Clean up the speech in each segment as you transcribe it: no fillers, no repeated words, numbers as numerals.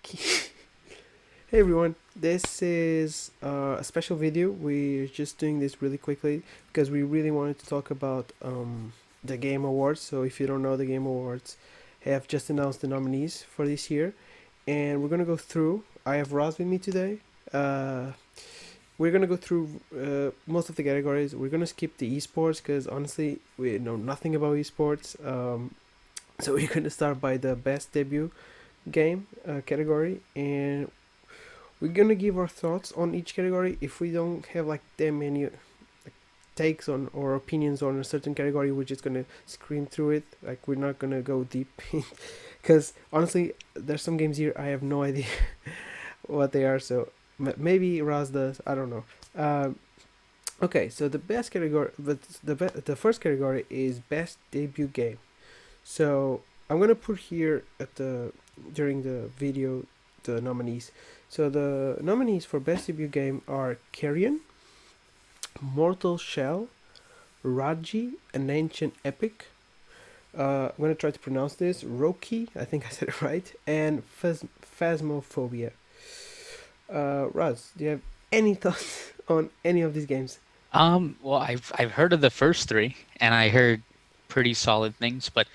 Hey everyone, this is a special video. We're just doing this really quickly because we really wanted to talk about the Game Awards. So, if you don't know, the Game Awards have just announced the nominees for this year, and we're gonna go through. I have Roz with me today. Uh, we're gonna go through most of the categories. We're gonna skip the esports because honestly, we know nothing about esports. So, we're gonna start by the best debut game category, and we're gonna give our thoughts on each category. If we don't have like that many takes on or opinions on a certain category, we're just gonna scream through it. Like we're not gonna go deep, because honestly, there's some games here I have no idea what they are. So maybe Raz does. I don't know. Okay, so the best category, but the first category is best debut game. So I'm gonna put here at the during the video the nominees. So the nominees for best debut game are Carrion, Mortal Shell, Raji, an Ancient Epic. I'm gonna try to pronounce this. Roki, I think I said it right, and Phasmophobia. Raz, do you have any thoughts on any of these games? Well, I've heard of the first three, and I heard pretty solid things, but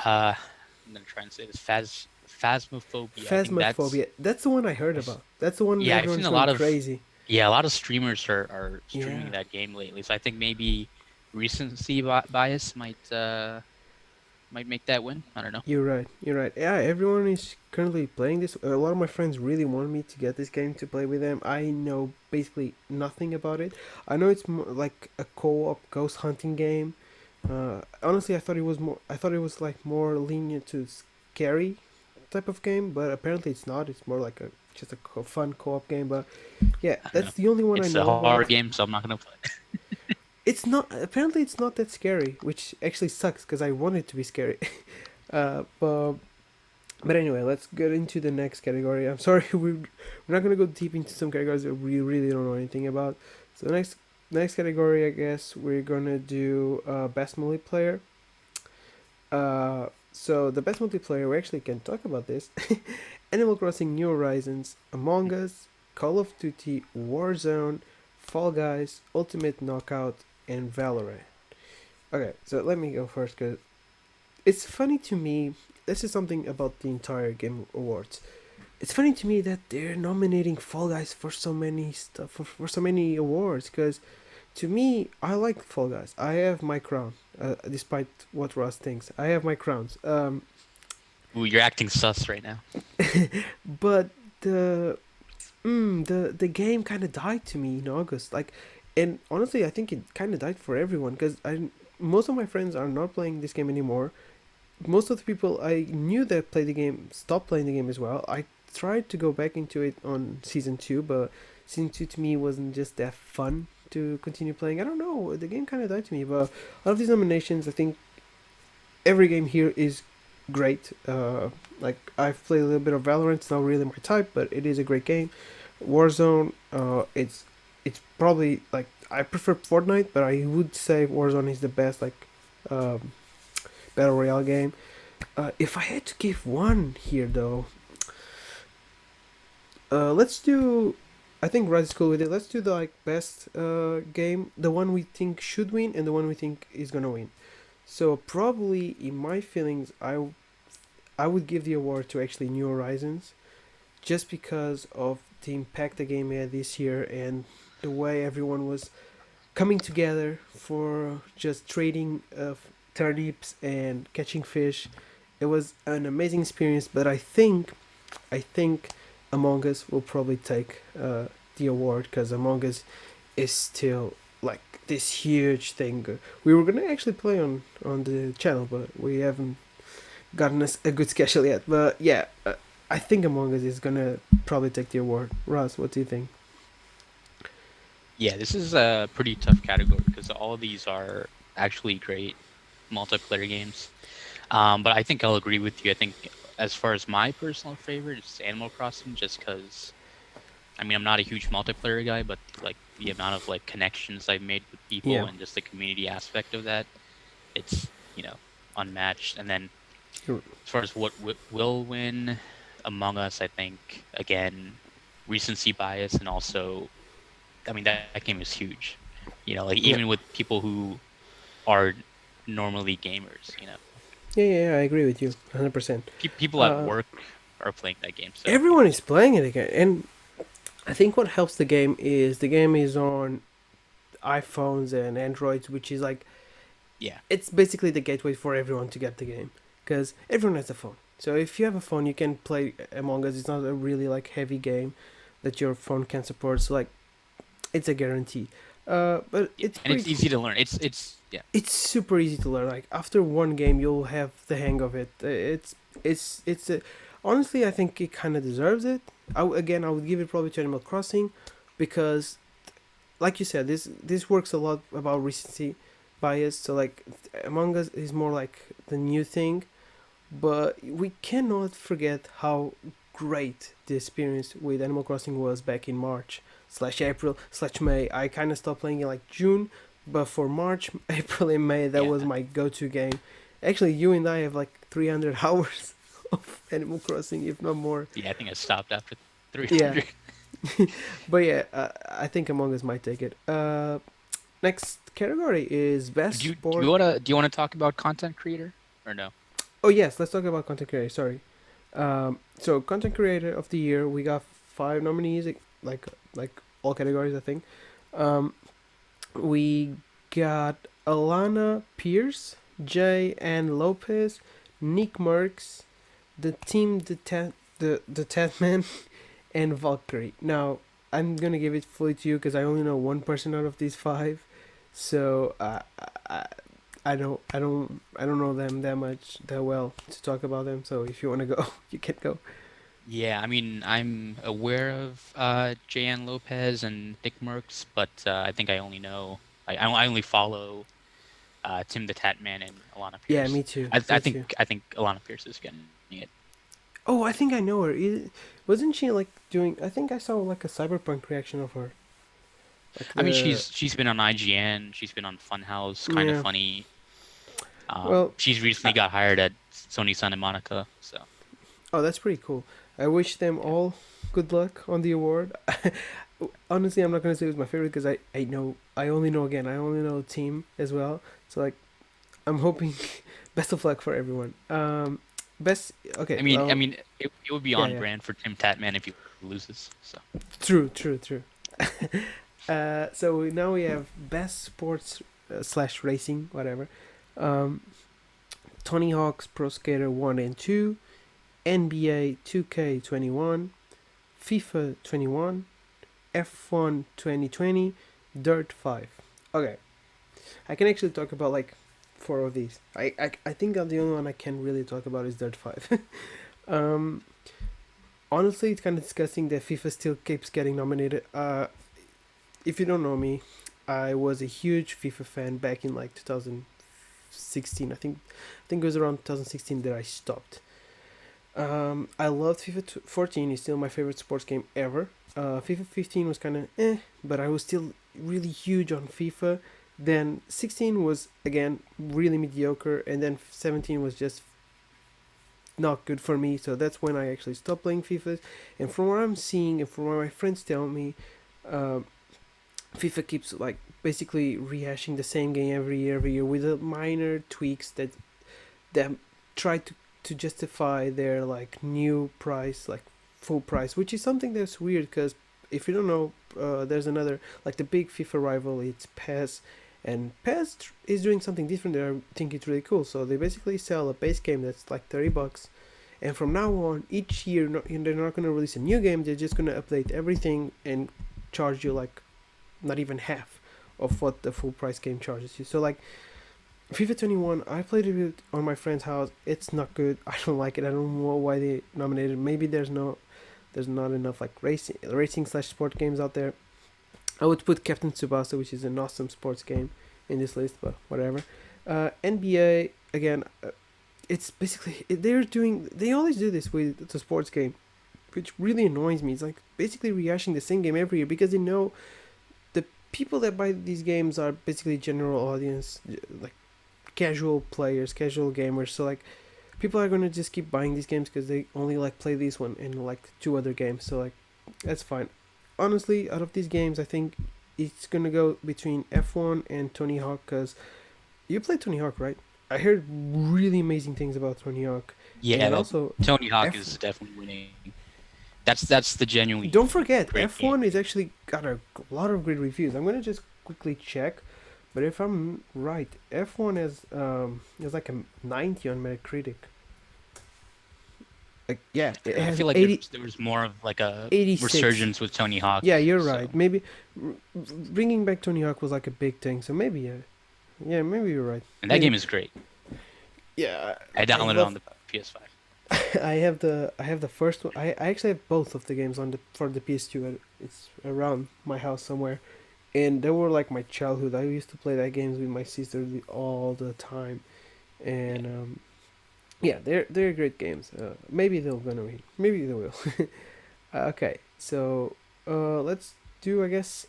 I'm gonna try and say this phasmophobia. I think Phasmophobia. That's the one I heard I've- about. That's the one yeah, I've seen everyone's a going lot of crazy. yeah, a lot of streamers are streaming Yeah. that game lately. So I think maybe recency bias might make that win. I don't know. You're right. You're right. Yeah, everyone is currently playing this. A lot of my friends really want me to get this game to play with them. I know basically nothing about it. I know it's more like a co-op ghost hunting game. Honestly, I thought it was more. I thought it was like more lenient to scary type of game, but apparently it's not. It's more like a just a fun co-op game. But yeah, I don't know. that's the only one I It's a know horror about. game, so I'm not gonna play. It's not. Apparently, it's not that scary, which actually sucks because I want it to be scary. But anyway, let's get into the next category. I'm sorry, we're not gonna go deep into some categories that we really don't know anything about. So next category, I guess we're gonna do best multiplayer. So the best multiplayer, we actually can talk about this. Animal Crossing: New Horizons, Among Us, Call of Duty, Warzone, Fall Guys, Ultimate Knockout, and Valorant. Okay, so let me go first because it's funny to me. This is something about the entire Game Awards. It's funny to me that they're nominating Fall Guys for so many stuff for so many awards. Because to me, I like Fall Guys. I have my crown, despite what Ross thinks. I have my crowns. Ooh, you're acting sus right now. But the the game kind of died to me in August. Like, and honestly, I think it kind of died for everyone because I most of my friends are not playing this game anymore. Most of the people I knew that played the game stopped playing the game as well. I tried to go back into it on season two, but season two to me wasn't just that fun to continue playing. I don't know, the game kind of died to me. But out of these nominations, I think every game here is great. Like I've played a little bit of Valorant. It's not really my type, but it is a great game. Warzone, it's probably like I prefer Fortnite, but I would say Warzone is the best like um, battle royale game. If I had to give one here, though, let's do. I think Red is cool with it. Let's do the like best game, the one we think should win, and the one we think is gonna win. So probably, in my feelings, I would give the award to actually New Horizons, just because of the impact the game had this year and the way everyone was coming together for just trading turnips and catching fish. It was an amazing experience, but I think Among Us will probably take the award because Among Us is still like this huge thing. We were gonna actually play on the channel, but we haven't gotten a good schedule yet. But yeah, I think Among Us is gonna probably take the award. Ross, what do you think? Yeah, this is a pretty tough category because all of these are actually great multiplayer games. But I think I'll agree with you. I think as far as my personal favorite, it's Animal Crossing, just because I mean I'm not a huge multiplayer guy, but like the amount of like connections I've made with people Yeah, and just the community aspect of that, it's unmatched. And then you're, as far as what will win, Among Us, I think again, recency bias, and also, I mean, that game is huge. Like even Yeah. with people who are normally gamers, Yeah, yeah, yeah, I agree with you 100%. people at Uh, work are playing that game. So Everyone is it's playing it again, and I think what helps the game is on iPhones and Androids, which is like yeah, it's basically the gateway for everyone to get the game because everyone has a phone. So if you have a phone, you can play Among Us. It's not a really like heavy game that your phone can support. So like it's a guarantee. But yeah, it's and it's pretty easy cool. to learn. It's yeah, It's super easy to learn. Like after one game, you'll have the hang of it. It's honestly, I think it kind of deserves it. Again, I would give it probably to Animal Crossing because like you said, this works a lot about recency bias. So like Among Us is more like the new thing, but we cannot forget how great the experience with Animal Crossing was back in March slash April slash May. I kind of stopped playing in like June, but for March, April, and May, that yeah, was my go-to game. Actually, you and I have like 300 hours of Animal Crossing, if not more. yeah. I think I stopped after Yeah, 300. but yeah, I think Among Us might take it. Next category is best sport. Do you wanna talk about content creator or no? Oh yes, let's talk about content creator. Sorry. So content creator of the year, we got five nominees, like all categories, I think. Um, we got Alana Pierce, Jay Ann Lopez, Nick Merckx, the team, the Tatman, and Valkyrie. Now, I'm gonna give it fully to you because I only know one person out of these five, so I, I don't know them that much that well to talk about them. So if you want to go, you can go. Yeah, I mean, I'm aware of Jan Lopez and Nick Merckx, but I think I only know I only follow Tim the Tatman and Alana Yeah, Pierce. me too. I Me think too. I think Alana Pierce is getting it. Oh, I think I know her. Wasn't she like doing? I think I saw like a cyberpunk reaction of her, like I mean, the she's been on IGN, she's been on Funhouse, kind of yeah. funny. Well, She's recently got hired at Sony Santa Monica, so oh, that's pretty cool. I wish them yeah. all good luck on the award. Honestly, I'm not gonna say it was my favorite because I only know again I only know team as well. So like I'm hoping best of luck for everyone. Best okay. I Well, mean, it would be yeah, on yeah. brand for Tim Tatman if he loses. So True, true, true. So now we have best sports slash racing, whatever. Um, Tony Hawk's Pro Skater 1 and 2, NBA 2K21, FIFA 21, F1 2020, Dirt 5. Okay, I can actually talk about like four of these. I think the only one I can really talk about is Dirt 5. um, Honestly, it's kind of disgusting that FIFA still keeps getting nominated. If you don't know me, I was a huge FIFA fan back in like 2016. I think it was around 2016 that I stopped. I loved FIFA 14. It's still my favorite sports game ever. FIFA 15 was kind of but I was still really huge on FIFA. Then 16 was again really mediocre, and then 17 was just not good for me. So that's when I actually stopped playing FIFA. And from what I'm seeing and from what my friends tell me, um, FIFA keeps like basically rehashing the same game every year with minor tweaks that try to justify their like new price, like full price, which is something that's weird because if you don't know, there's another like the big FIFA rival. It's PES, and PES is doing something different that I think it's really cool. So they basically sell a base game that's like $30, and from now on, each year, they're not going to release a new game. They're just going to update everything and charge you like not even half of what the full price game charges you. So like FIFA 21, I played it on my friend's house. It's not good. I don't like it. I don't know why they nominated. Maybe there's not enough like racing slash sport games out there. I would put Captain Tsubasa, which is an awesome sports game, in this list, but whatever. NBA again. It's basically they always do this with the sports game, which really annoys me. It's like basically rehashing the same game every year because they know the people that buy these games are basically general audience, like casual players, casual gamers. So like people are gonna just keep buying these games because they only like play this one and like two other games. So like that's fine. Honestly, out of these games, I think it's gonna go between F1 and Tony Hawk because you played Tony Hawk, right? I heard really amazing things about Tony Hawk, and Yeah, also Tony Hawk F. is definitely winning. That's the genuinely Don't forget, great game. F1 is actually got a lot of great reviews. I'm gonna just quickly check, but if I'm right, F1 is like a 90 on Metacritic. Like yeah, it I has feel like 80, there was more of like a 86. resurgence with Tony Hawk. Yeah, you're So right. Maybe bringing back Tony Hawk was like a big thing. So maybe yeah, maybe you're right. and that Maybe game is great. yeah. I I downloaded it on love. the PS5. I have the first one. I actually have both of the games on the for the PS2. It's around my house somewhere, and they were like my childhood. I used to play that games with my sister all the time, Yeah. and yeah, they're great games. Maybe they're gonna win. Maybe they will. Okay, so let's do. I guess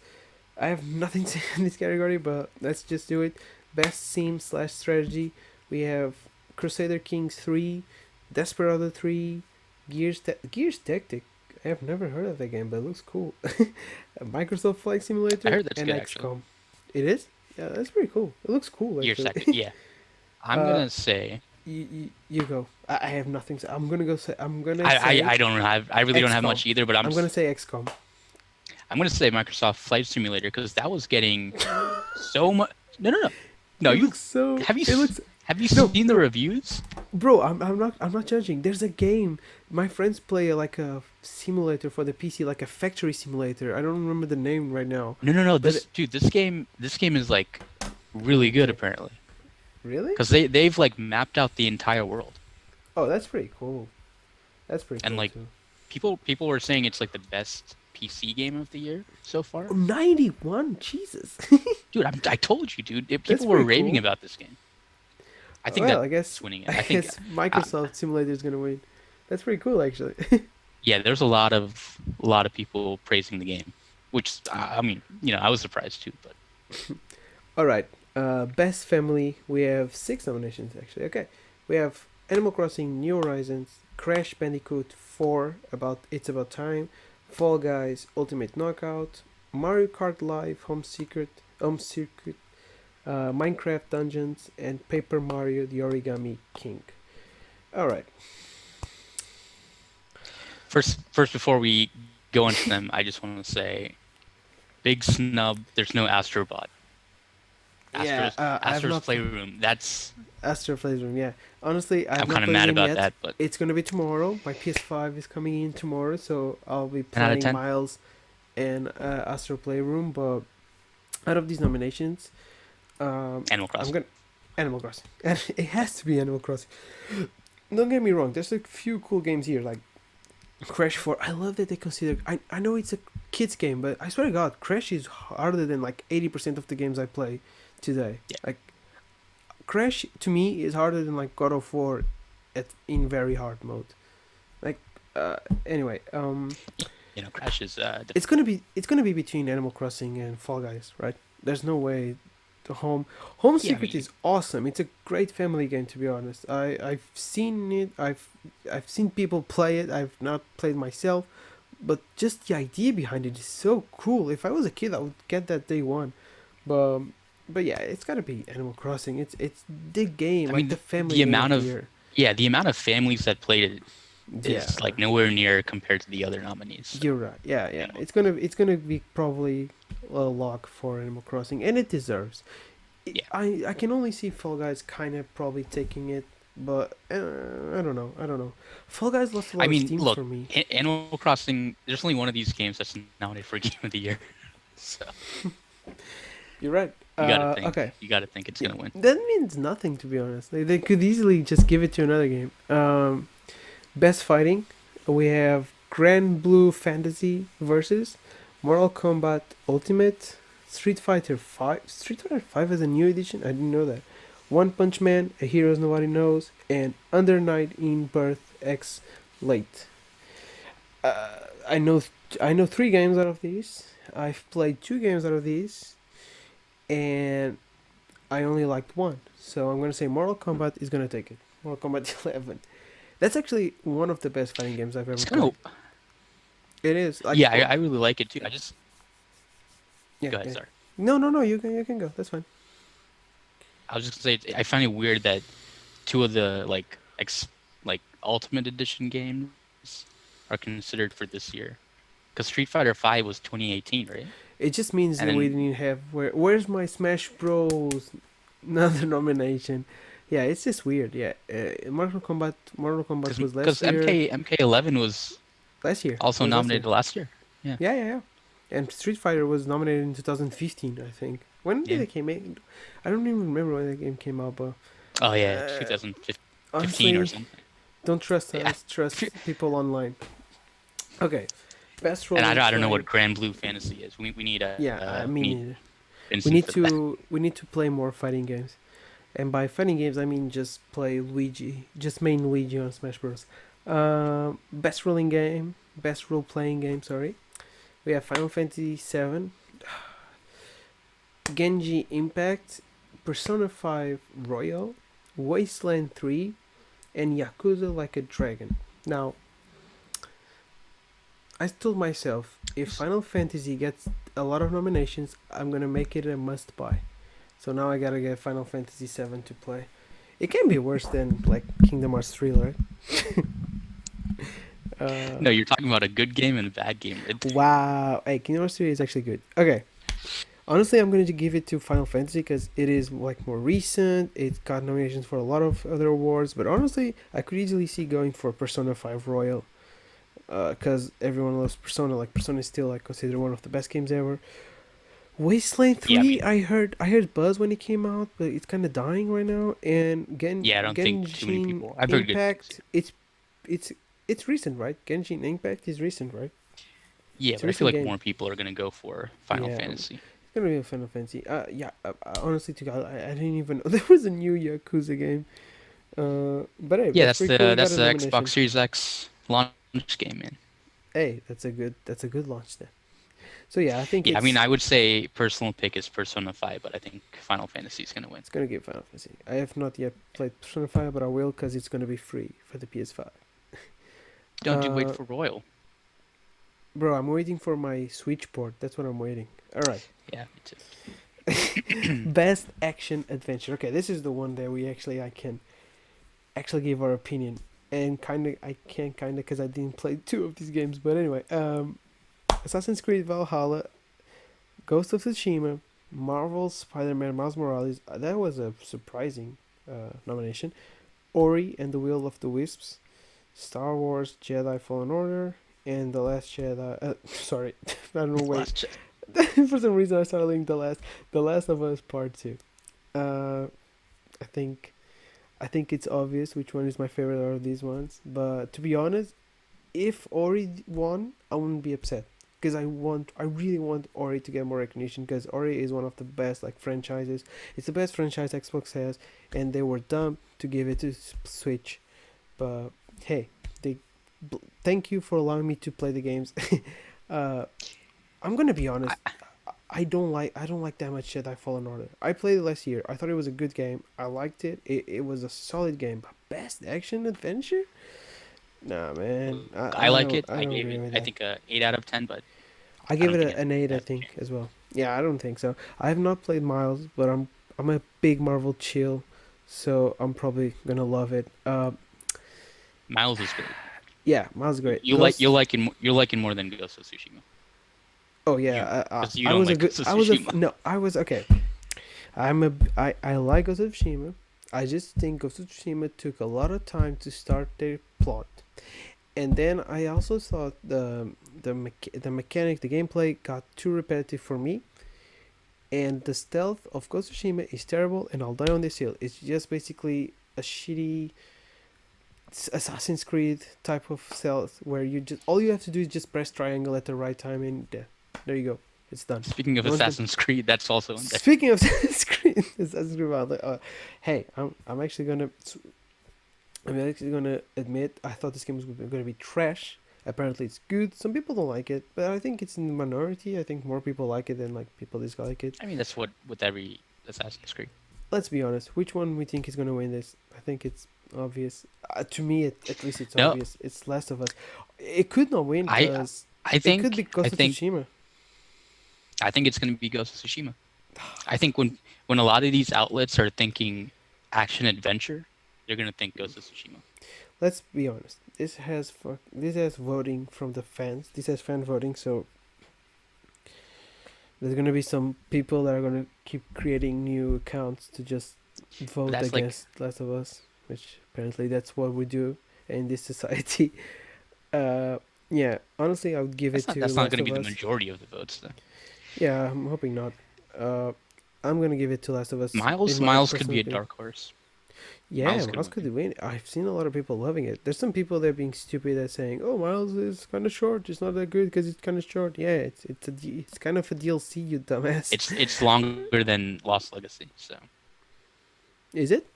I have nothing to say in this category, but let's just do it. Best sim slash strategy. We have Crusader Kings 3, Desperado 3, Gears Tactic. I have never heard of that game, but it looks cool. Microsoft Flight I Simulator heard that's and good actually. XCOM. It is? Yeah, that's pretty cool. It looks cool Year actually. tactic. Yeah. I'm uh, gonna say you go. I have nothing. To, I'm gonna go say. I'm gonna I say I don't have I really don't have XCOM. much either, but I'm gonna say XCOM. I'm gonna say Microsoft Flight Simulator because that was getting so much. No, no, no, no. It You looks so. have you It looks have you no seen the no. reviews? Bro, I'm not judging. There's a game. My friends play like a simulator for the PC, like a factory simulator. I don't remember the name right now. No, no, no. But This game is like really good okay, apparently really? because they've like mapped out the entire world Oh, that's pretty cool. That's pretty and cool like too. people were saying it's like the best PC game of the year so Oh, far. 91. Jesus. Dude, I told you, dude. That's People were pretty raving cool. about this game. I think Well, that's I guess winning it. I I think, guess uh, Microsoft Simulator is gonna win. That's pretty cool, actually. yeah, there's a lot of people praising the game, which I mean, I was surprised too. But All right. Best family. We have six nominations actually. Okay, we have Animal Crossing: New Horizons, Crash Bandicoot 4, about It's About Time, Fall Guys: Ultimate Knockout, Mario Kart Live Home Circuit, Minecraft Dungeons, and Paper Mario: The Origami King. All right. first, before we go into them, I just want to say, big snub. There's no Astrobot. Yeah, I've Astro's not Playroom. That's Astro Playroom. Yeah, honestly, I I'm have not kind of played the mad game about yet. that, but It's gonna be tomorrow. My PS5 is coming in tomorrow, so I'll be 10 out of playing 10. Miles and Astro Playroom. But out of these nominations, Animal I'm Crossing. gonna Animal Crossing. And it has to be Animal Crossing. Don't get me wrong. There's a few cool games here, like Crash 4. I love that they consider. I know it's a kids game, but I swear to God, Crash is harder than like 80% of the games I play today. Yeah, Like Crash to me is harder than like God of War, in very hard mode. Like anyway, Crash is it's gonna be between Animal Crossing and Fall Guys, right? There's no way. The Home yeah. I Secret mean, is awesome. It's a great family game, to be honest. I've seen it. I've seen people play it. I've not played myself, but just the idea behind it is so cool. If I was a kid, I would get that day one. But but yeah, it's gotta be Animal Crossing. It's the game, I like mean the family the game amount of the of year. yeah, the amount of families that played it is Yeah, like nowhere near compared to the other nominees. So, you're right. Yeah, yeah. Animal It's gonna be probably a lock for Animal Crossing, and it deserves. Yeah. I can only see Fall Guys kind of probably taking it, but I don't know. I don't know. Fall Guys lost a I lot of mean, steam look, for me. Animal Crossing. There's only one of these games that's nominated for Game of the Year, so You're right. you got to think. Okay. You got to think it's Yeah, gonna win. that means nothing to be honest. They could easily just give it to another game. Best fighting, we have Grand Blue Fantasy versus Mortal Kombat Ultimate, Street Fighter 5 has a new edition. I didn't know that. One Punch Man, A Heroes Nobody Knows, and Under Night in Birth X Late. I know I know three games out of these. I've played two games out of these, and I only liked one. So I'm gonna say Mortal Kombat is gonna take it. Mortal Kombat 11. That's actually one of the best fighting games I've ever It's kind played. of It is like yeah. I really like it too. I just yeah, go ahead. yeah. Sorry. No. You can go. That's fine. I was just gonna say I find it weird that two of the like Ultimate Edition games are considered for this year. Because Street Fighter Five was 2018, right? It just means And that we then didn't have where's my Smash Bros. Another nomination. Yeah, it's just weird. Yeah, Mortal Kombat was because MK11 was last year. It also was last year. nominated last year. Yeah. Yeah. And Street Fighter was nominated in 2015, I think. When did Yeah. it came out? I don't even remember when the game came out, but Oh yeah, uh, 2015 or honestly, something. don't trust Yeah. us. Trust people online. Okay, best And role-in I don't know what play. Grand Blue Fantasy is. Yeah, We I need mean, we Vincent need for that. to play more fighting games. And by fighting games, I mean just play Luigi, just main Luigi on Smash Bros. Best rolling game, best role playing game. Sorry, we have Final Fantasy VII, Genji Impact, Persona 5 Royal, Wasteland 3, and Yakuza Like a Dragon. Now, I told myself if Final Fantasy gets a lot of nominations, I'm gonna make it a must buy. So now I gotta get Final Fantasy VII to play. It can be worse than like Kingdom Hearts 3, right? Uh, No, you're talking about a good game and a bad game. wow. Hey, Kingdom Hearts 3 is actually good. Okay. Honestly, I'm going to give it to Final Fantasy because it is like more recent. It got nominations for a lot of other awards, but honestly, I could easily see going for Persona 5 Royal because everyone loves Persona. Like Persona is still like considered one of the best games ever. Wasteland Yeah, I 3, mean, I heard buzz when it came out, but it's kind of dying right now. And yeah, I don't think too many Genshin people. I've heard good things. Impact, it's it's recent, right? Genshin Impact is recent, right? Yeah, It's a but I feel recent like game. more people are gonna go for Final Yeah, Fantasy. it's gonna be a Final Fantasy. Yeah. Honestly, to God, I didn't even know there was a new Yakuza game. But hey, Yeah, that's pretty cool. You got that's a the Xbox nomination. Series X launch game, man. Hey, that's a good launch then. So yeah, I think Yeah, I mean, it's I would say personal pick is Persona 5, but I think Final Fantasy is gonna win. it's gonna get Final Fantasy. I have not yet played Persona 5, but I will because it's gonna be free for the PS5. Don't you wait Uh, for Royal? bro, I'm waiting for my Switch port. That's what I'm waiting. All right. Yeah, me too. Best action adventure. Okay, this is the one that I can actually give our opinion, and I can't because I didn't play two of these games. But anyway, Assassin's Creed Valhalla, Ghost of Tsushima, Marvel's Spider-Man Miles Morales. That was a surprising nomination. Ori and the Will of the Wisps, Star Wars Jedi Fallen Order, and The Last Jedi. Sorry, I don't know. Wait, Last check. for some reason I started linking The Last of Us Part Two. Uh, I think I think it's obvious which one is my favorite out of these ones. But to be honest, if Ori won, I wouldn't be upset because I really want Ori to get more recognition because Ori is one of the best like franchises. It's the best franchise Xbox has, and they were dumb to give it to Switch. But hey, they thank you for allowing me to play the games. uh, I'm gonna be honest. I, I don't like that much Jedi Fallen Order. I played it last year. I thought it was a good game. I liked it. It was a solid game. But best action adventure? Nah, man. I like it. I I don't gave agree it, with I that. think, a 8 out of 10, but I I give don't it think an eight. it I has a think chance. as well. Yeah, I don't think so. I have not played Miles, but I'm a big Marvel chill, so I'm probably gonna love it. Miles is great. Yeah, Miles is You, great. you like Ghost. you'll like it more than Ghost of Tsushima. Oh You yeah, because you I don't was a like good. Ghost of I was a Tsushima. no. I was okay. I like Ghost of Tsushima. I just think Ghost of Tsushima took a lot of time to start their plot, and then I also thought the mechanic, the gameplay got too repetitive for me, and the stealth of Ghost of Tsushima is terrible, and I'll die on this hill. It's just basically a shitty Assassin's Creed type of stealth where you just all you have to do is just press triangle at the right time, and there you go. It's done. Speaking of Once the Assassin's Creed, that's also in there. Speaking of Assassin's Creed Valhalla, hey, I'm actually gonna admit I thought this game was gonna be trash. Apparently, it's good. Some people don't like it, but I think it's in the minority. I think more people like it than like people dislike it. I mean, that's what with every Assassin's Creed. Let's be honest. Which one we think is gonna win this? I think it's obvious. To me, at least it's No, obvious. It's Last of Us. It could not win I because I it could be think I Ghost of think Tsushima. I think it's going to be Ghost of Tsushima. I think when a lot of these outlets are thinking action adventure, they're going to think Ghost of Tsushima. Let's be honest. This has voting from the fans. This has fan voting, so there's gonna be some people that are gonna keep creating new accounts to just But vote that's like against Last of Us, which apparently that's what we do in this society. Uh, yeah, honestly, I would give it to that's not Last going to of be the Us. majority of the votes though. Yeah, I'm hoping not. Uh, I'm gonna give it to Last of Us in my Miles could personal be a opinion. dark horse. Yeah, Miles could Miles could win. win. I've seen a lot of people loving it. There's some people that are being stupid at saying, "Oh, Miles is kind of short. It's not that good because it's kind of short." Yeah, it's kind of a DLC, you dumbass. It's longer than Lost Legacy, so Is it?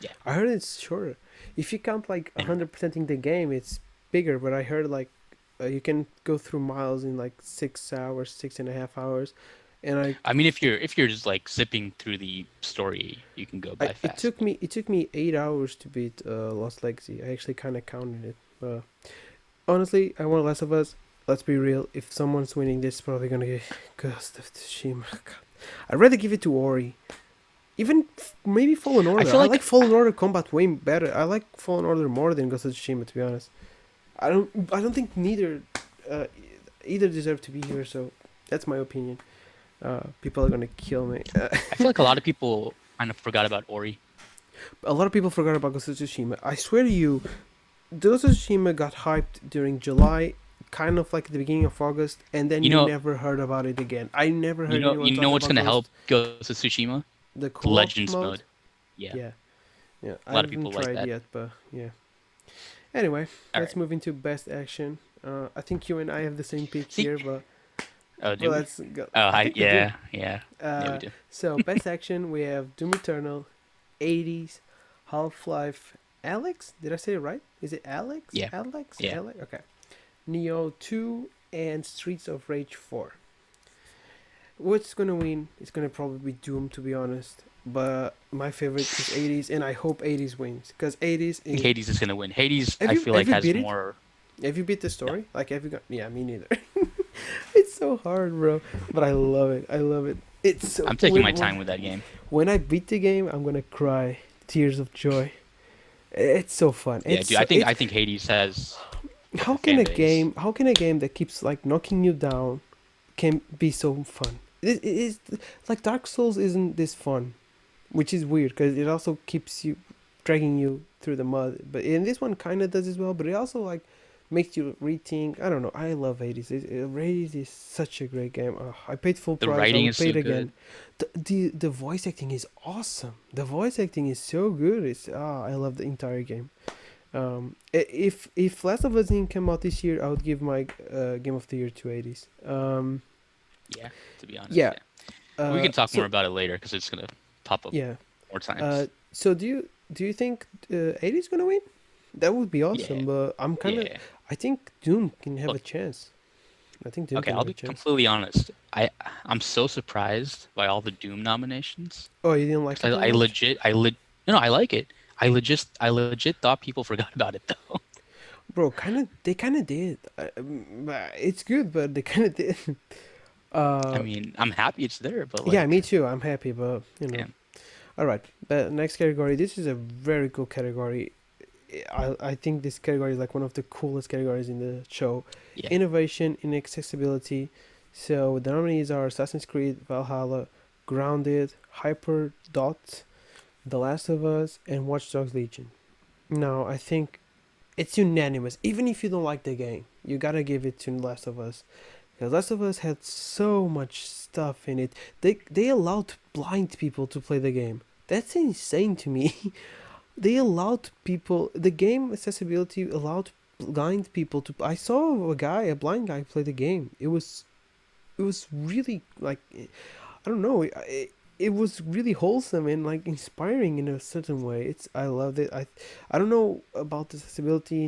yeah. I heard it's shorter. If you count like I don't know. 100%ing the game, it's bigger. But I heard like you can go through Miles in like 6 hours, 6.5 hours, and I mean, if you're just like zipping through the story, you can go by it fast. took me 8 hours to beat Lost Legacy. I actually kind of counted it. But honestly, I want Last of Us. Let's be real. If someone's winning this, probably gonna get Ghost of Tsushima. God. I'd rather give it to Ori. Even maybe Fallen I Order. feel I like like Fallen Order combat way better. I like Fallen Order more than Ghost of Tsushima, to be honest. I don't think uh, either deserve to be here. So that's my opinion. People are gonna kill me. I feel like a lot of people kind of forgot about Ori. A lot of people forgot about Ghost of Tsushima. I swear to you, Ghost of Tsushima got hyped during July, kind of like the beginning of August, and then You you know, never heard about it again. I never heard anyone you know talk what's about gonna help Ghost. Ghost of Tsushima? The The co-op Legends mode. mode. Yeah, Yeah, yeah. a I lot of haven't people like tried that. yet, but yeah. Anyway, All let's right. move into best action. I think you and I have the same pick See, here, but oh, do we? let's go. Oh, I think we do. yeah, yeah, yeah, we do. So best action we have Doom Eternal, 80s, Half Life, Alex. Did I say it right? Is it Alex? Yeah, Alex? yeah. Alex? Okay. Neo 2 and Streets of Rage 4. What's gonna win? It's gonna probably be Doom, to be honest. But my favorite is 80s, and I hope 80s wins because 80s I think is. Hades is gonna win. Hades, Have I you feel have like you has beat it? more. Have you beat the No, story? Like, have you got? Yeah, me neither. It's so hard, bro. But I love it. I love it. It's so I'm taking my time with that game. when I beat the game, I'm gonna cry tears of joy. It's so fun. Yeah, dude. I think Hades has How a can fan a base. game that keeps like knocking you down can be so fun? It is like Dark Souls isn't this fun, which is weird because it also keeps you dragging you through the mud. But in this one, kind of does as well. But it also like makes you rethink. I don't know. I love Hades. Hades is such a great game. I paid full The price. I writing would is pay so it again. good. The voice acting is awesome. The voice acting is so good. I love the entire game. If Last of Us didn't come out this year, I would give my Game of the Year to 80s. Yeah, to be honest, Yeah. yeah. We can talk more So about it later because it's gonna pop up yeah. more times. So do you think 80s gonna win? That would be Yeah, awesome. But yeah. I think Doom can have a Look, chance. I think Doom okay, can I'll have a be chance. completely honest. I'm so surprised by all the Doom nominations Oh, you didn't like it because that much, no, I like it. I legit thought people forgot about it though. bro? They kind of did. It's good, but they kind of did. I Uh, mean, I'm happy it's there, but yeah, me like, too. I'm happy, but you know. damn. All right, the next category. This is a very cool category. I think this category is like one of the coolest categories in the show. Yeah. Innovation in accessibility. So the nominees are Assassin's Creed, Valhalla, Grounded, Hyper Dot, The Last of Us, and Watch Dogs Legion. Now I think it's unanimous. Even if you don't like the game, you gotta give it to Last of Us. Because Last of Us had so much stuff in it. They allowed blind people to play the game. That's insane to me. They allowed people the game accessibility allowed blind people to. I saw a blind guy play the game. It was really like I don't know. It was really wholesome and like inspiring in a certain way. I loved it. I don't know about the accessibility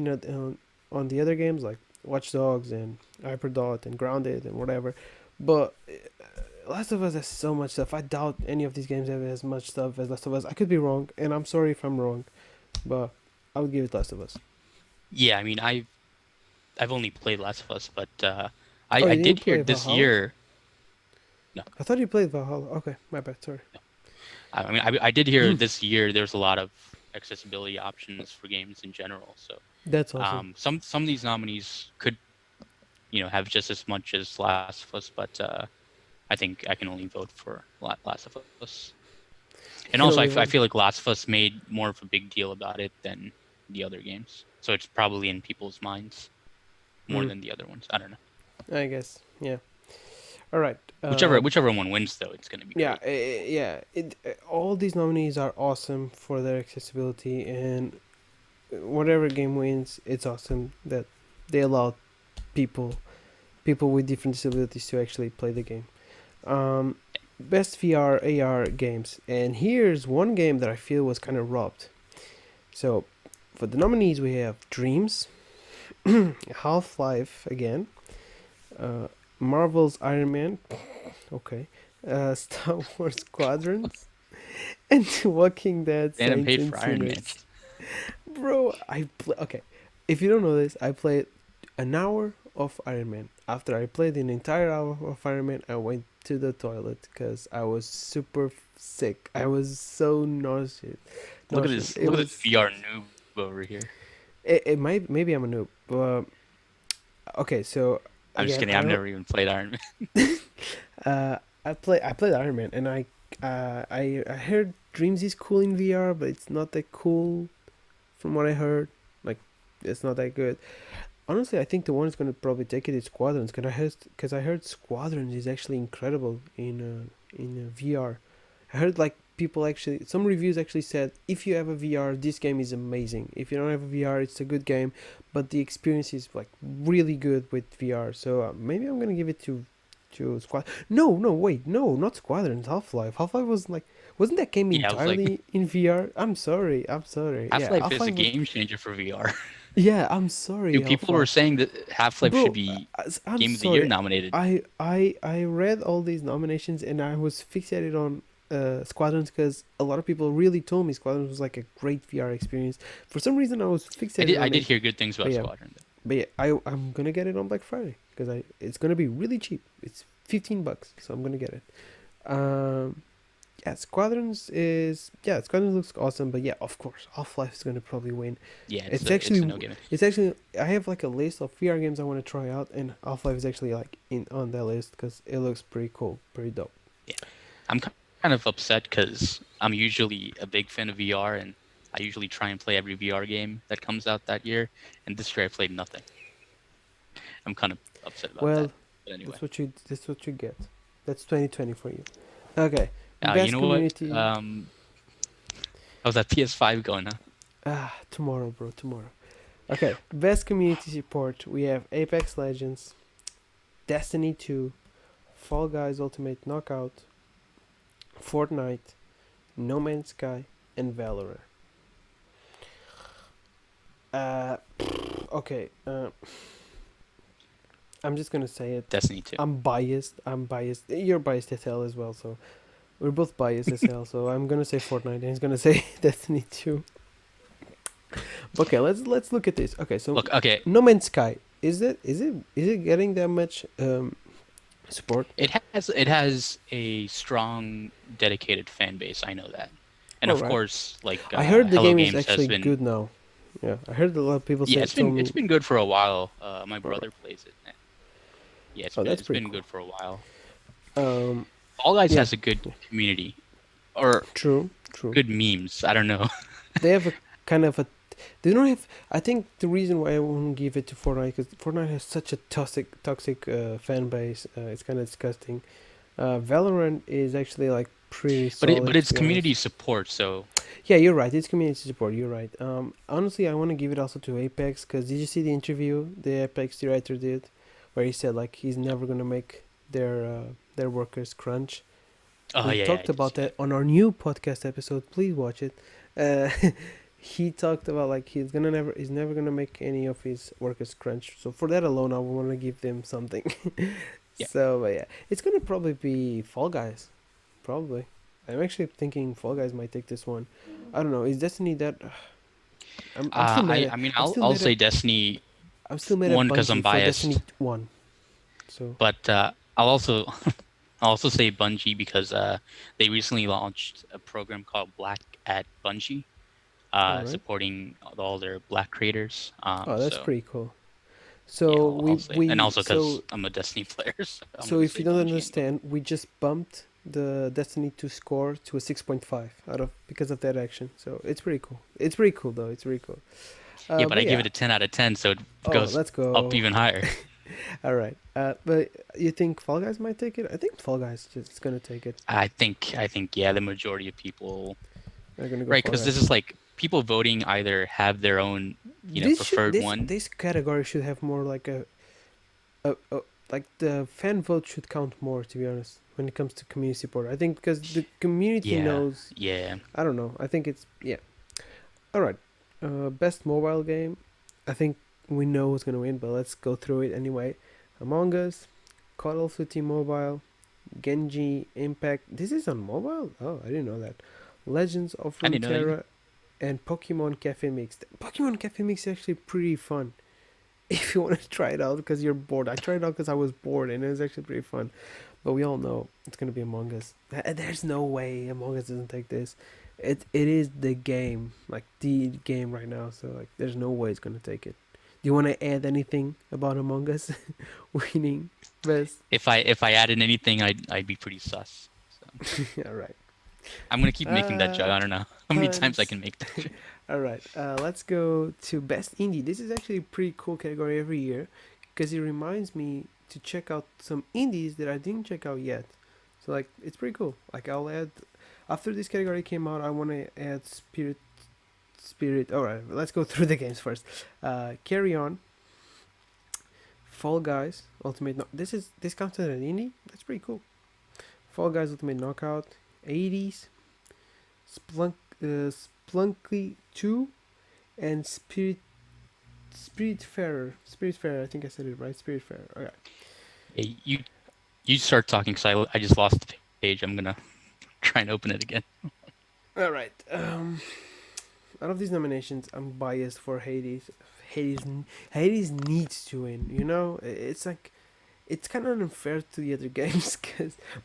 on the other games like Watch Dogs and Hyperdot and Grounded and whatever, but Last of Us has so much stuff. I doubt any of these games have as much stuff as Last of Us. I could be wrong, and I'm sorry if I'm wrong. but I would give it Last of Us. Yeah, I mean, I've only played Last of Us, but Oh, I you did didn't hear play this Valhalla? year. No, I thought you played Valhalla. Okay, my bad. Sorry. no. I mean, I did hear this year there's a lot of accessibility options for games in general. So That's awesome. some of these nominees could have just as much as Last of Us, but I think I can only vote for Last of Us. And You can also, only I vote. feel like Last of Us made more of a big deal about it than the other games, so it's probably in people's minds more Mm, than the other ones. I don't know. I guess. Yeah. All right. Whichever one wins, though, it's gonna be Yeah. great. Yeah. All these nominees are awesome for their accessibility, and whatever game wins, it's awesome that they allow people people with different disabilities to actually play the game. Um, Best VR AR games, and here's one game that I feel was kind of robbed. So, for the nominees, we have Dreams, Half Life again, uh, Marvel's Iron Man, okay, Star Wars Squadrons, and Walking Dead They didn't Saints pay and for Iron Man. Sinners. Bro, okay. If you don't know this, I played an hour of Iron Man. After I played an entire hour of Iron Man, I went to the toilet because I was super sick. I was so nauseous. Nauseous. It Look at this was. VR noob over here. It might. Maybe I'm a noob. But okay. So I'm just again, kidding. I've never even played Iron Man. uh, I played Iron Man, and I heard Dreams is cool in VR, but it's not that cool from what I heard. Like, it's not that good. Honestly, I think the one that's gonna probably take it is Squadrons, because I heard Squadrons is actually incredible in VR. I heard like people actually, some reviews actually said if you have a VR, this game is amazing. If you don't have a VR, it's a good game, but the experience is like really good with VR. So maybe I'm gonna give it to Squad. No, no, wait, no, not Squadrons. Half Life. Half Life was like, wasn't that game Yeah, I was like, entirely in VR? I'm sorry. I'm sorry. Half Yeah, Life Half is a Life was. game changer for VR. Yeah, I'm sorry, Dude, Half people were Life. saying that Half Life should Bro, be I'm Game of the Year sorry. nominated. I read all these nominations and I was fixated on Squadrons because a lot of people really told me Squadrons was like a great VR experience. For some reason, I was fixated I on did it. hear good things But about yeah, Squadron, though. I'm gonna get it on Black Friday because I it's gonna be really cheap. It's $15, so I'm gonna get it. Um, yeah, Squadrons looks awesome, but yeah, of course, Half Life is gonna probably win. Yeah, It's it's a actually, no given. I have like a list of VR games I want to try out, and Half Life is actually like in on that list because it looks pretty cool, pretty dope. Yeah, I'm kind of upset because I'm usually a big fan of VR, and I usually try and play every VR game that comes out that year. And this year I played nothing. I'm kind of upset about that. Well, But anyway, that's what you get. That's 2020 for you. Okay, you best know what? community. How's that PS5 going, huh? Tomorrow, bro, tomorrow. Okay, best community support. We have Apex Legends, Destiny 2, Fall Guys Ultimate Knockout, Fortnite, No Man's Sky, and Valorant. Uh, okay. I'm just gonna say it. Destiny 2. I'm biased. I'm biased. You're biased as hell as well. So we're both biased as hell. So I'm gonna say Fortnite, and he's gonna say Destiny 2. Okay, let's look at this. Okay, so Look, okay, No Man's Sky, is it getting that much support? it has a strong, dedicated fan base. I know that, and All of right. course, like I heard the Hello game is Games has actually been. good now. Yeah, I heard a lot of people Yeah, say told it's me. been good for a while. My All right. brother plays it. And yeah, Oh, that's it's pretty been cool. good for a while. Um, All Guys yeah, has a good community or true, true. good memes. I don't know. They have a kind of a. They don't have. I think the reason why I won't give it to Fortnite because Fortnite has such a toxic fan base. It's kind of disgusting. Valorant is actually like pretty But solid it's to be honest. community support, so Yeah, you're right. It's community support. You're right. Honestly, I want to give it also to Apex because did you see the interview the Apex director did, where he said like he's never gonna make their workers crunch. oh We yeah, talked I did about see that. that on our new podcast episode. Please watch it. Uh, he talked about like he's never gonna make any of his workers crunch. So for that alone, I want to give them something. Yeah. So but yeah, it's gonna probably be Fall Guys. Probably. I'm actually thinking Fall Guys might take this one. I don't know. Is Destiny that? I'm still mad at I mean, I'm I'll still I'll mad at say Destiny I'm still mad at one because I'm Bungie for biased, Destiny 1. So, but I'll also I'll also say Bungie because they recently launched a program called Black at Bungie, all right. supporting all their Black creators. Oh, that's So pretty cool. yeah, So I'll we say, and we also because I'm a Destiny player, so I'm so gonna if you say don't Bungie anyway. understand, we just bumped the Destiny 2 score to a 6.5 out of because of that action. So it's pretty cool. It's pretty cool though. It's pretty cool. Yeah, but But I give yeah. it a 10 out of 10, so it Oh, goes let's up go. even higher. All right. But you think Fall Guys might take it? I think Fall Guys just gonna take it. I think, yeah, the majority of people, They're gonna go right? Fall Because this Guys. is like people voting either have their own, preferred one. This category should have more like a like the fan vote should count more, to be honest, when it comes to community support. I think because the community Yeah, knows. yeah. I don't know. I think it's yeah. All right. Best mobile game. I think we know who's gonna win, but let's go through it anyway. Among Us, Call of Duty Mobile, Genji Impact. This is on mobile. Oh, I didn't know that. Legends of I didn't know that either. Runeterra and Pokemon Cafe Mix. Pokemon Cafe Mix is actually pretty fun. If you want to try it out because you're bored. I tried it out because I was bored and it was actually pretty fun. But we all know it's gonna be Among Us. There's no way Among Us doesn't take this. It is the game, like the game right now. So like, there's no way it's gonna take it. Do you want to add anything about Among Us winning best? If I added anything, I'd be pretty sus. So All right. I'm gonna keep making that joke. Uh, I don't know how many times I puns. can make that joke. All right. Let's go to best indie. This is actually a pretty cool category every year because it reminds me to check out some indies that I didn't check out yet. So like, it's pretty cool. Like I'll add after this category came out, I want to add Spirit. All right. Let's go through the games first. Carry On, Fall Guys, Ultimate. This counts as an indie. That's pretty cool. Fall Guys Ultimate Knockout, 80s, Splunky 2, and Spiritfarer. I think I said it right. Spiritfarer. All right. Hey, you start talking because I just lost the page. I'm gonna try and open it again. All right. Out of these nominations, I'm biased for Hades. Hades, Hades needs to win. You know, it's like it's kind of unfair to the other games,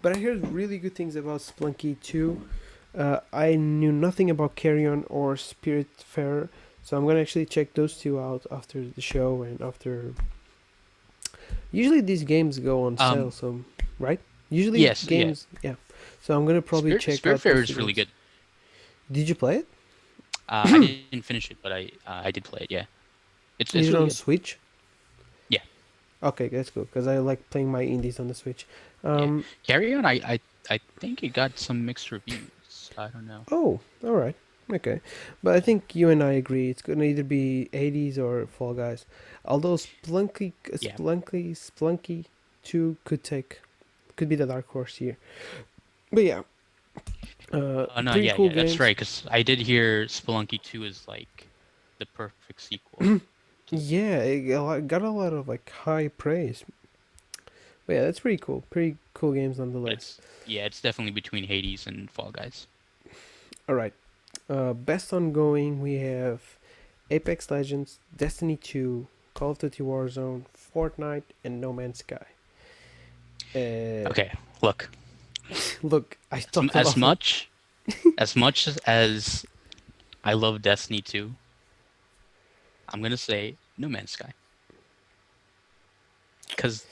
but I heard really good things about Splunky 2. I knew nothing about Carry On or Spiritfarer, so I'm gonna actually check those two out after the show and after. Usually these games go on sale, Um, so right? Usually yes, yeah. games, yeah. So I'm gonna probably check out Spiritfarer those two is really games. good. Did you play it? I didn't finish it, but I did play it. Yeah, it's Is it really on good. Switch? Yeah, Okay, that's cool because I like playing my indies on the Switch. yeah. Um, Carry On. I think it got some mixed reviews. I don't know. oh, all right, okay, but I think you and I agree it's gonna either be 80s or Fall Guys. Although Yeah. Splunky 2 could be the dark horse here. But yeah, No, pretty yeah, cool yeah. That's games. right. Because I did hear Spelunky 2 is like the perfect sequel to. Yeah, it got a lot of like high praise. But yeah, that's pretty cool. Pretty cool games But nonetheless. it's definitely between Hades and Fall Guys. All right. Best ongoing, we have Apex Legends, Destiny 2, Call of Duty Warzone, Fortnite, and No Man's Sky. Uh, Okay, look. Look, I As, talked as about it. much as much as I love Destiny 2, I'm gonna say No Man's Sky because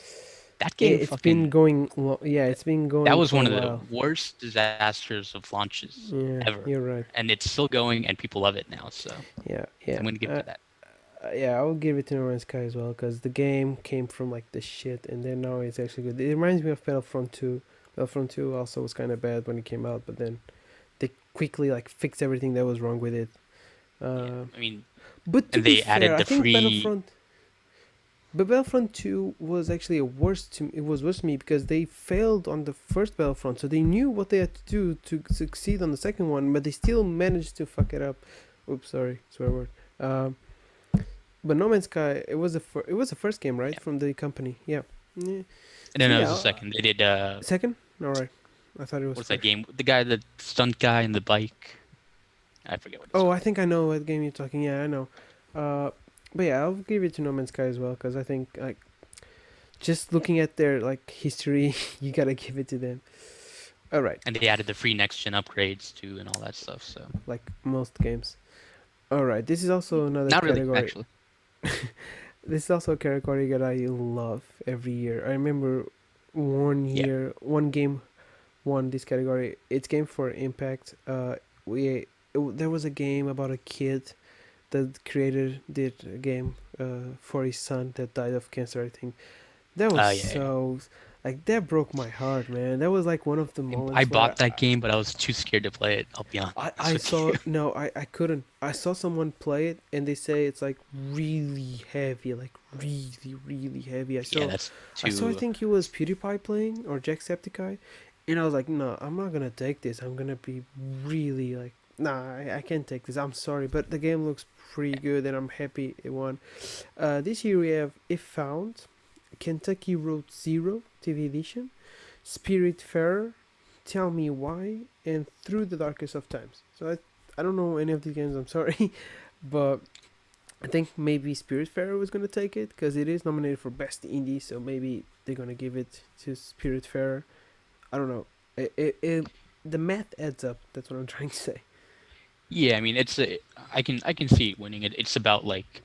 that game It's been fucking going. Yeah, it's been that going was for one a of the while. worst disasters of launches Yeah, ever, you're right. and it's still going, and people love it now. So Yeah, yeah. I'm gonna give it to that. Yeah, I would give it to No Man's Sky as well because the game came from like the shit, and then now it's actually good. It reminds me of Battlefront 2. Battlefront 2 also was kind of bad when it came out, but then they quickly like fixed everything that was wrong with it. Yeah, Uh, I mean, but to and be they fair, added I the think free. Battlefront 2 was actually a worse to it was worse to me because they failed on the first Battlefront, so they knew what they had to do to succeed on the second one, but they still managed to fuck it up. Oops, sorry, swear word. Um, but No Man's Sky, it was the first game, right, Yeah, from the company. Yeah. Yeah. no, So no, it was yeah, the second. They did second. All right, I thought it was what's that first. game? The guy, the stunt guy, and the bike. I forget what it's Oh, I called. think I know what game you're talking. Yeah, I know. Uh, but yeah, I'll give it to No Man's Sky as well because I think like just looking at their like history, you gotta give it to them. All right, And they added the free next gen upgrades too and all that stuff. So like most games. All right, this is also another not really, category. actually. This is also a category that I love every year. I remember one Yeah. year, one game won this category. It's Game for Impact. There was a game about a kid that creator did a game for his son that died of cancer. I think that was Yeah, yeah. so like that broke my heart, man. That was like one of the I moments where bought that game, but I was too scared to play it. I'll be honest I with saw you. no I couldn't. I saw someone play it and they say it's like really heavy, like really heavy. Yeah, that's I saw I too. think it was PewDiePie playing or Jacksepticeye, and I was like, no, I'm not gonna take this. I'm gonna be really like, nah, I can't take this. I'm sorry, but the game looks pretty good and I'm happy it won. This year we have If Found, Kentucky Road Zero TV edition, Spiritfarer, Tell Me Why, and Through the Darkest of Times. So I don't know any of these games. I'm sorry, but I think maybe Spiritfarer was gonna take it because it is nominated for best indie. So maybe they're gonna give it to Spiritfarer. I don't know. The math adds up. That's what I'm trying to say. Yeah, I mean, I can see it winning. It's about like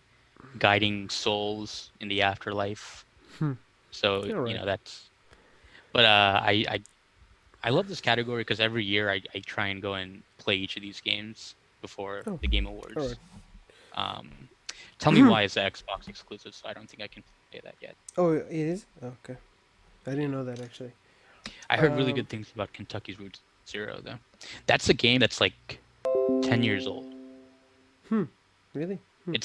guiding souls in the afterlife. Hmm. So All right. that's. But I love this category because every year I try and go and play each of these games before Oh, the Game all right. Awards. Um, Tell Me Why is the Xbox exclusive, so I don't think I can play that yet. Oh, it is. Okay, I didn't know that actually. I heard really Um. good things about Kentucky's Route Zero though. That's a game that's like 10 years old. Hmm. Really? Hmm.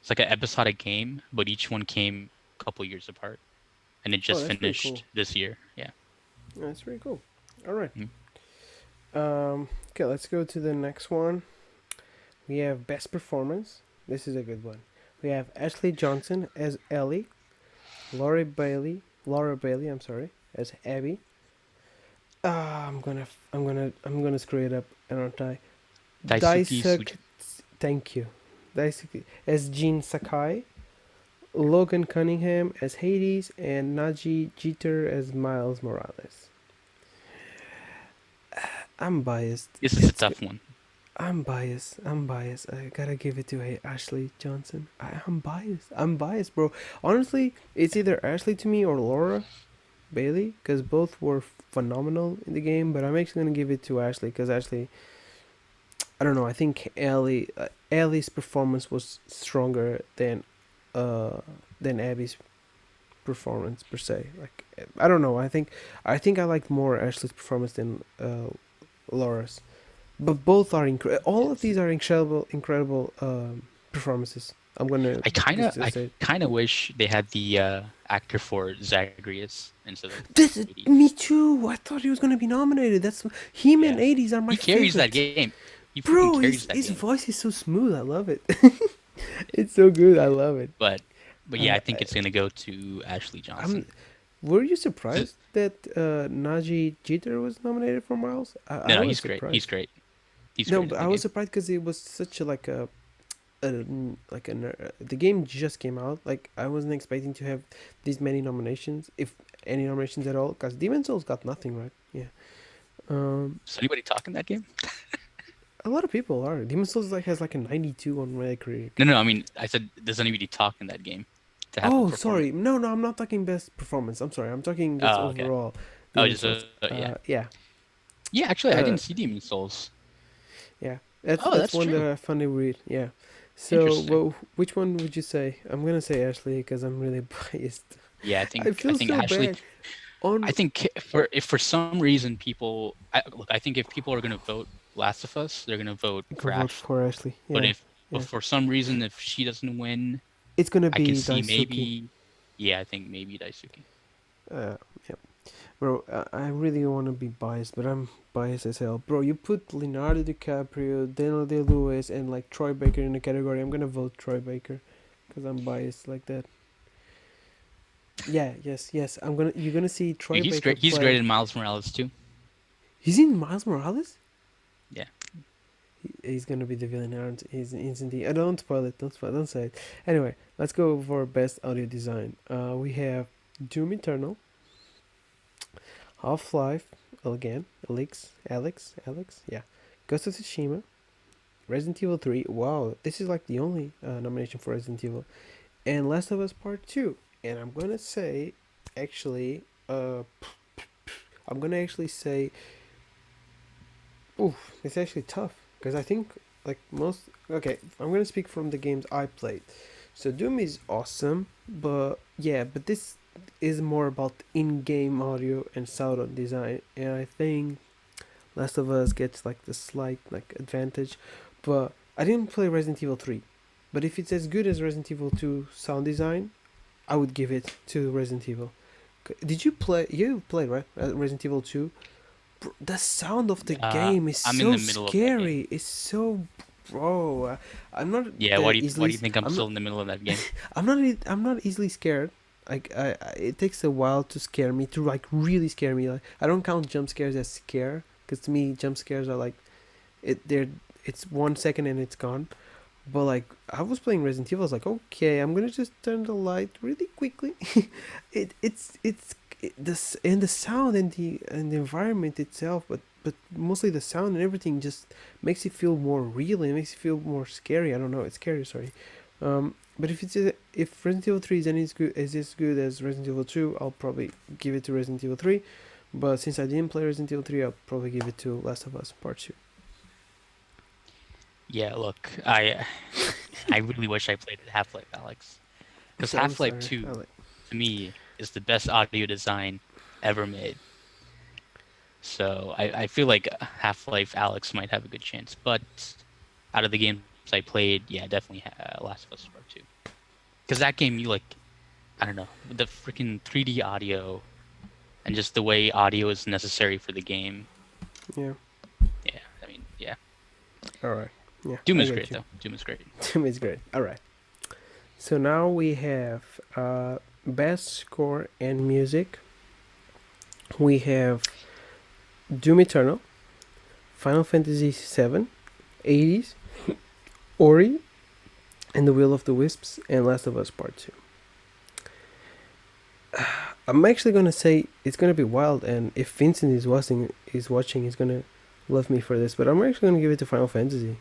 It's like an episodic game, but each one came a couple years apart, and it Oh, just that's pretty cool. finished this year. Yeah. That's pretty cool. All right. Mm. Okay, let's go to the next one. We have Best Performance. This is a good one. We have Ashley Johnson as Ellie, Laura Bailey, I'm sorry, as Abby. I'm gonna screw it up, aren't I? Daisuke Daisuke, Suji. thank you. Daisuke as Jin Sakai, Logan Cunningham as Hades, and Naji Jeter as Miles Morales. I'm biased. This is a It's tough one. I'm biased. I'm biased. I gotta give it to Ashley Johnson. I'm biased. I'm biased, bro. Honestly, it's either Ashley to me or Laura Bailey, because both were phenomenal in the game. But I'm actually gonna give it to Ashley, because Ashley, I don't know. I think Ellie's performance was stronger uh, than Abby's performance per se. Like, I don't know. I think I liked more Ashley's performance than Laura's. But both are all of Yes. these are incredible performances. I'm gonna just I say it. kind of wish they had the actor for Zagreus instead of This, Hades. me too. I thought he was gonna be nominated. That's him Yeah, and 80s are my he carries that favorite. game. He freaking Bro, carries that his game. voice is so smooth. I love it. Yeah. It's so good. I love it. But yeah, Uh, I think it's gonna go to Ashley I'm. Johnson. Were you surprised that Najee Jeter was nominated for Miles? I No, was he's great. He's surprised. great. He's No, great but in I the was game. surprised because it was such the game just came out. Like I wasn't expecting to have these many nominations, if any nominations at all. Because Demon Souls got nothing, right? Yeah. Um, Is anybody talking that game? a lot of people are. Demon Souls like has like a 92 on Metacritic. No, no. I mean, I said, does anybody talk in that game to have the Oh, performance? sorry. No, no, I'm not talking best performance. I'm sorry. I'm talking just Oh, okay. overall. Oh, Demon just Souls. yeah, Yeah. yeah. Actually, I Uh, didn't see Demon Souls. yeah. Oh, That's that's one that true. I found it weird. Yeah. So, Interesting. well, which one would you say? I'm gonna say Ashley because I'm really biased. Yeah, I I feel think so Ashley. bad. I On think for if for some reason people, look, I think if people are gonna vote Last of Us, they're gonna vote You for can vote Ashley. for Ashley. But Yeah, but yeah. for some reason, if she doesn't win, It's gonna I can be see Daisuke. maybe. Yeah, I think maybe Daisuke. Uh, yeah, bro. I really want to be biased, but I'm biased as hell, bro. You put Leonardo DiCaprio, Daniel Day Lewis, and like Troy Baker in the category. I'm gonna vote Troy Baker, cause I'm biased like that. Yeah, yes, yes. I'm gonna. You're gonna see Troy He's Baker great. He's great play. in Miles Morales too. He's in Miles Morales. Yeah. He's gonna be the villain, aren't he's in the. Don't spoil it. Don't say it. Anyway, let's go for best audio design. We have Doom Eternal, Half Life, again, Alex, yeah, Ghost of Tsushima, Resident Evil 3. Wow, this is like the only nomination for Resident Evil, and Last of Us Part 2. And I'm gonna say, actually, I'm gonna actually say, oof, it's actually tough because I think like most. Okay, I'm gonna speak from the games I played. So Doom is awesome, but yeah, but this is more about in-game audio and sound design, and I think Last of Us gets like the slight like advantage. But I didn't play Resident Evil 3, but if it's as good as Resident Evil 2 sound design, I would give it to Resident Evil. Did you play? You played, right? Resident Evil 2. The sound of the game is I'm in so the middle of that game. scary. It's so, bro. I'm not Yeah, that why easily. do you think I'm I'm still not. in the middle of that game? I'm not easily scared. Like it takes a while to scare me, to like really scare me. Like I don't count jump scares as scare, because to me jump scares are like it. They're it's 1 second and it's gone. But like I was playing Resident Evil, I was like, okay, I'm gonna just turn the light really quickly. This and the sound and the environment itself, but mostly the sound and everything just makes it feel more real and makes it feel more scary. I don't know, it's scary. Sorry, but if Resident Evil 3 is as good as Resident Evil 2, I'll probably give it to Resident Evil 3. But since I didn't play Resident Evil 3, I'll probably give it to Last of Us Part 2. Yeah, look, I really wish I played Half-Life, Alex, because So I'm Half-Life sorry. 2 to me is the best audio design ever made. So I feel like Half-Life Alex might have a good chance, but out of the games I played, yeah, definitely Last of Us Part 2. Because that game, you like, I don't know, the freaking 3D audio and just the way audio is necessary for the game. Yeah. Yeah, I mean, yeah. All right. Yeah, Doom I is get great you. though. Doom is great. It's great. All right. So now we have best score and music. We have Doom Eternal, Final Fantasy VII, 80s, Ori, and the Will of the Wisps, and Last of Us Part 2. I'm actually gonna say it's gonna be wild, and if Vincent is watching, he's gonna love me for this. But I'm actually gonna give it to Final Fantasy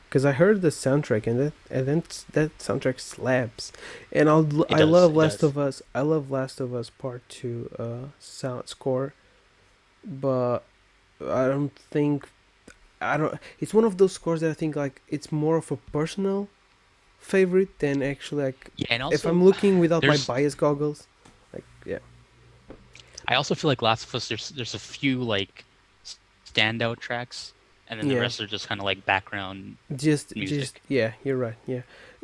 because I heard the soundtrack, and then that soundtrack slaps. And It I does. love It Last does. of Us. I love Last of Us Part 2 sound score, but I don't think I don't. It's one of those scores that I think like it's more of a personal favorite than actually like Yeah, and if also I'm looking without my there's bias goggles. Like yeah, I also feel like Last of Us there's a few like standout tracks and then the rest are yeah. just kind of like background Just music. yeah, you're right. Yeah,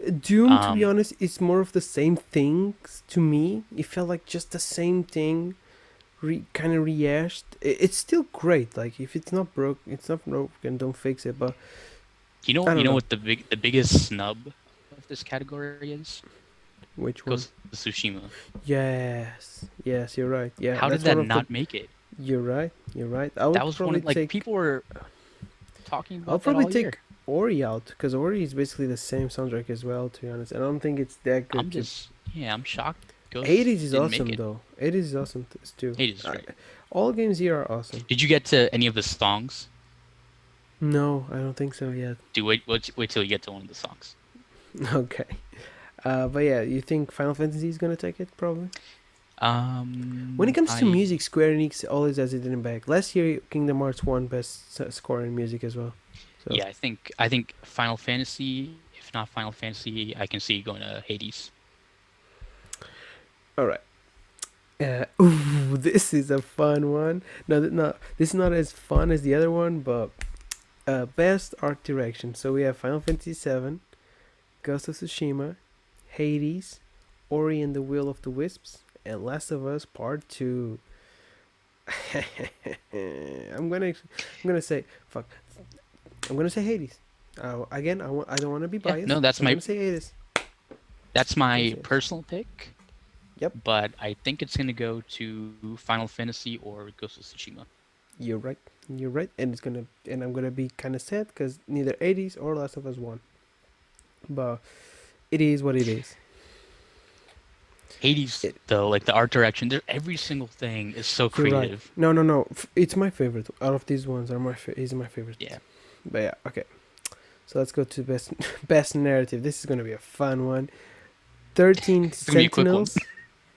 Doom. To be Um honest, it's more of the same things to me. It felt like just the same thing, kind of rehashed. It's still great. Like if it's not broken. Don't fix it. But I you don't know know what the biggest snub of this category is? which Ghost one. of Tsushima. Yes, yes, you're right. Yeah, How did that's that one of the. not make it? You're right. You're right. I That would was one probably of like take. people were talking I'll about that probably all take year. Ori out because Ori is basically the same soundtrack as well. To be honest, and I don't think it's that good. I'm just yeah, I'm shocked Ghost 80s is didn't make awesome it. though. 80s is awesome too. 80 is great. All games here are awesome. Did you get to any of the songs? No, I don't think so yet. Do wait till you get to one of the songs. Okay. But yeah, you think Final Fantasy is gonna take it probably? When it comes to I music, Square Enix always has it in the bag. Last year, Kingdom Hearts won best score in music as well. So, yeah, I think Final Fantasy, if not Final Fantasy, I can see going to Hades. all right. Ooh, this is a fun one. No, this is not as fun as the other one, but best art direction. So we have Final Fantasy VII, Ghost of Tsushima, Hades, Ori and the Will of the Wisps, and Last of Us Part 2. I'm gonna say fuck. I'm gonna say Hades. Again, I don't want to be Yeah, biased. no, I'm gonna say Hades. that's I'm gonna my say Hades. personal pick, Yep, but I think it's gonna go to Final Fantasy or Ghost of Tsushima. you're right. You're right, and I'm gonna be kind of sad because neither 80s or Last of Us won, but it is what it is. Hades, It, though, like the art direction, there every single thing is so you're right. creative. No, no, no. It's my favorite out of these ones. Is my favorite. Yeah, But yeah, okay. So let's go to best best narrative. This is gonna be a fun one. 13 it's gonna be a quick one. Sentinels,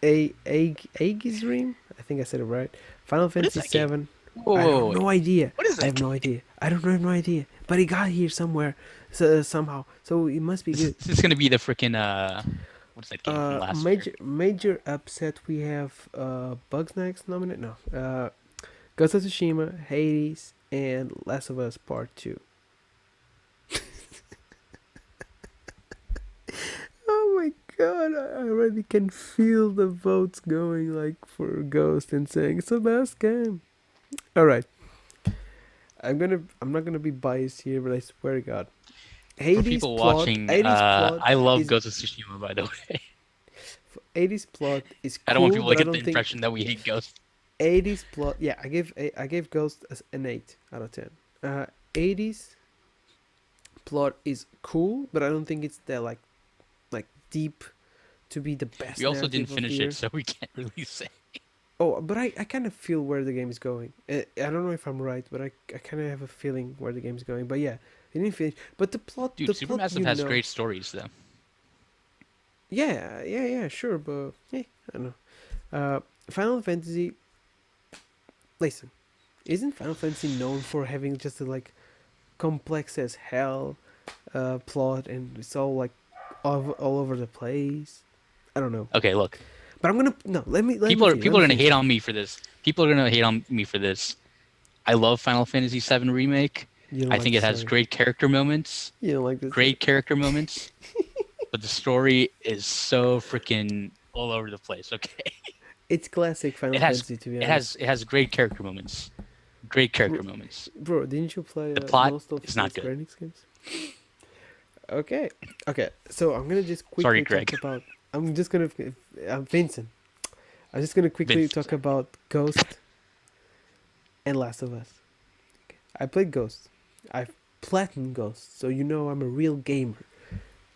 Aegis Dream. I think I said it right. Final What is Fantasy that game? 7. Whoa, I whoa, have wait. no idea. What is I that have no game? idea. I don't have no idea. But it got here somewhere, so, somehow. So it must be good. This is gonna be the freaking what is that game from last year? Major upset. We have Bugs Next nominate. No. Ghost of Tsushima, Hades, and Last of Us Part 2. Oh my god, I already can feel the votes going like for Ghost and saying it's the best game. Alright. I'm not gonna be biased here, but I swear to god. For people watching, Hades plot I love is Ghost of Tsushima, by the way. 80s plot is I don't want cool, people to but I get the don't think impression that we hate Ghost. 80s plot. Yeah, I gave Ghost as an 8 out of 10. 80s plot is cool, but I don't think it's that like deep to be the We best also didn't narrative of the finish it, year. so we can't really say. Oh, but I kind of feel where the game is going. I don't know if I'm right, but I kind of have a feeling where the game is going. But yeah, I didn't finish. But Dude, the plot, Supermassive has great stories, though. yeah, yeah, yeah, sure, but yeah, I don't know. Final Fantasy. Listen, isn't Final Fantasy known for having just a complex as hell plot, and it's all all over the place? I don't know, Okay, look, but I'm gonna no. Let people me are gonna finish hate it. on me for this. People are gonna hate on me for this. I love Final Fantasy VII Remake. You don't I like think the it has story. great character moments. You don't like the story. Great character moments. But the story is so freaking all over the place. Okay, It's classic it Final has Fantasy, to be it honest. has it has great character moments. Great Bro, character moments. bro, didn't you play The plot most of is the not good. Square Enix games? Okay, okay. So I'm gonna just Sorry, quickly talk Greg. about. I'm just gonna. Vincent. I'm just gonna quickly Vince. talk about Ghost and Last of Us. I played Ghost. I've platinumed Ghost, so you know I'm a real gamer.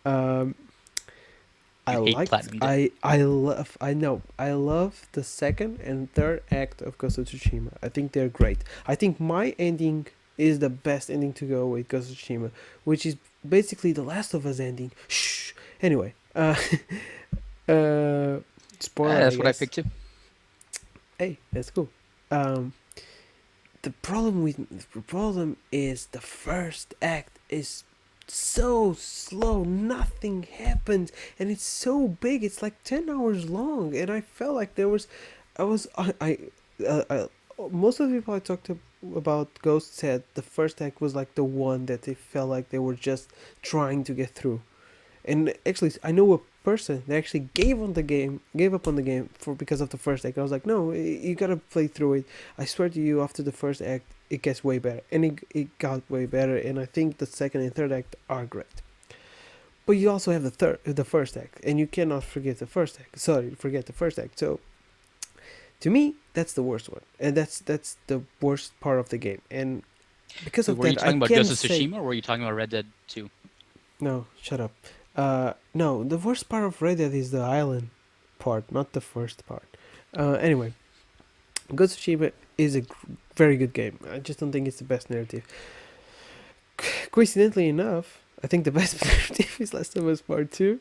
Um, You hate Platinum Dead. I love the second and third act of Ghost of Tsushima. I think they're great. I think my ending is the best ending to go with Ghost of Tsushima, which is basically the Last of Us ending. Shh. Anyway, uh, spoiler, I That's what I guess. picked too. Hey, that's cool. Um, the problem is the first act is so slow, nothing happens, and it's so big, it's like 10 hours long, and I felt like there was I was I most of the people I talked to about Ghost said the first act was like the one that they felt like they were just trying to get through. And actually, I know a person that actually gave up on the game for because of the first act. I was like, no, you gotta play through it. I swear to you, after the first act, it gets way better, and it got way better. And I think the second and third act are great. But you also have the first act, and you cannot forget the first act. Sorry, forget the first act. So to me, that's the worst one, and that's the worst part of the game. And because Wait, of were you that, I talking about can Ghost of say Tsushima or were you talking about Red Dead 2? no. Shut up. No, the worst part of Red Dead is the island part, not the first part. Anyway, Ghost of Tsushima is a very good game. I just don't think it's the best narrative. Coincidentally enough, I think the best narrative is Last of Us Part 2.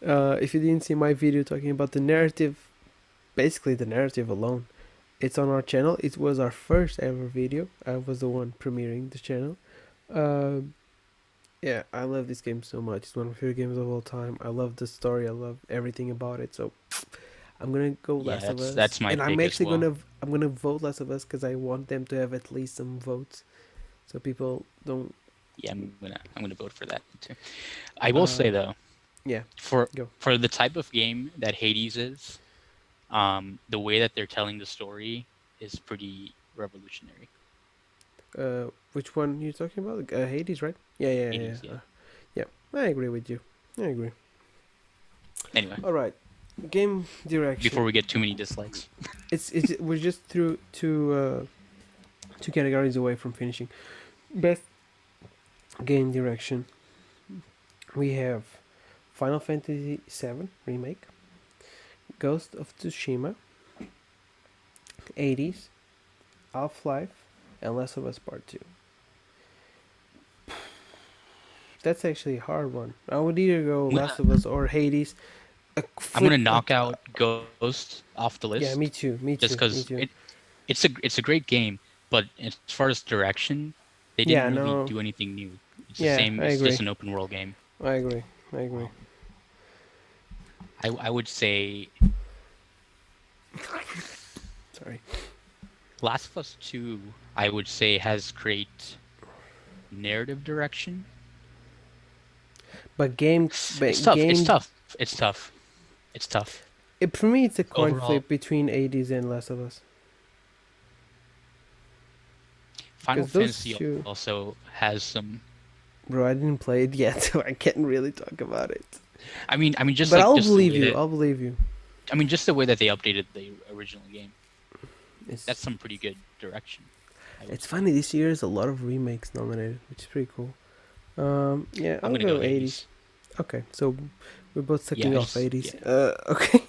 If you didn't see my video talking about the narrative, basically the narrative alone, it's on our channel. It was our first ever video. I was the one premiering the channel. Um, yeah, I love this game so much. It's one of my favorite games of all time. I love the story. I love everything about it. So I'm gonna go Yeah, Last of Us, that's my and I'm pick as actually well. gonna vote Last of Us because I want them to have at least some votes, so people don't. Yeah, I'm gonna vote for that too. I will say Uh, though, yeah, for go. for the type of game that Hades is, the way that they're telling the story is pretty revolutionary. Which one you talking about? Hades, right? Yeah, yeah, yeah, Hades, yeah. yeah. Yeah. I agree with you. I agree. Anyway, All right, game before direction. we get too many dislikes. We're just through to 2 categories away from finishing. Best game direction. We have Final Fantasy VII Remake, Ghost of Tsushima, 80s, Half-Life, and Last of Us Part 2. That's actually a hard one. I would either go I'm Last gonna of Us or Hades. A I'm gonna flip knock like out Ghost off the list yeah, me too, me just too, because me too. it's a great game, but as far as direction, they didn't Yeah, really no, do anything new. It's the yeah, same. I It's just agree. an open world game. I agree. I agree. Um, I would say Sorry, Last of Us 2, I would say has great narrative direction. but game, It's but tough. It's game. tough. It's tough. It's tough. For me, it's a coin Overall, flip between 80s and Last of Us. Final Because those Fantasy two, also has some. bro, I didn't play it yet, so I can't really talk about it. I mean, But I'll believe you. I'll believe you. just the way that they updated the original game. That's It's some pretty good direction, I would it's say. funny. This year is a lot of remakes nominated, which is pretty cool. Yeah, I'm I'll gonna go go 80s. Hades. Okay, so we're both Yeah, sucking off 80s. yeah, Okay.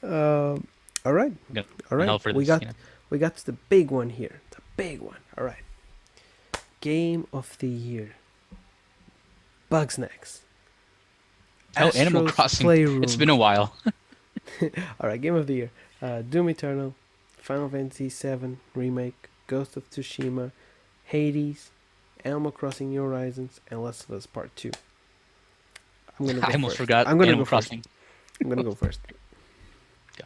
Um, all right, I'm gonna all hell right. for this. You know. We got to the big one here. The big one. All right. Game of the year. Bugsnax. Oh, Animal Astro's Crossing. It's Playroom. been a while. All right, Game of the Year. Doom Eternal, Final Fantasy VII Remake, Ghost of Tsushima, Hades, Animal Crossing New Horizons, and Last of Us Part 2. I'm gonna I go almost first. forgot I'm gonna Animal go first. Crossing. I'm gonna go first. Go.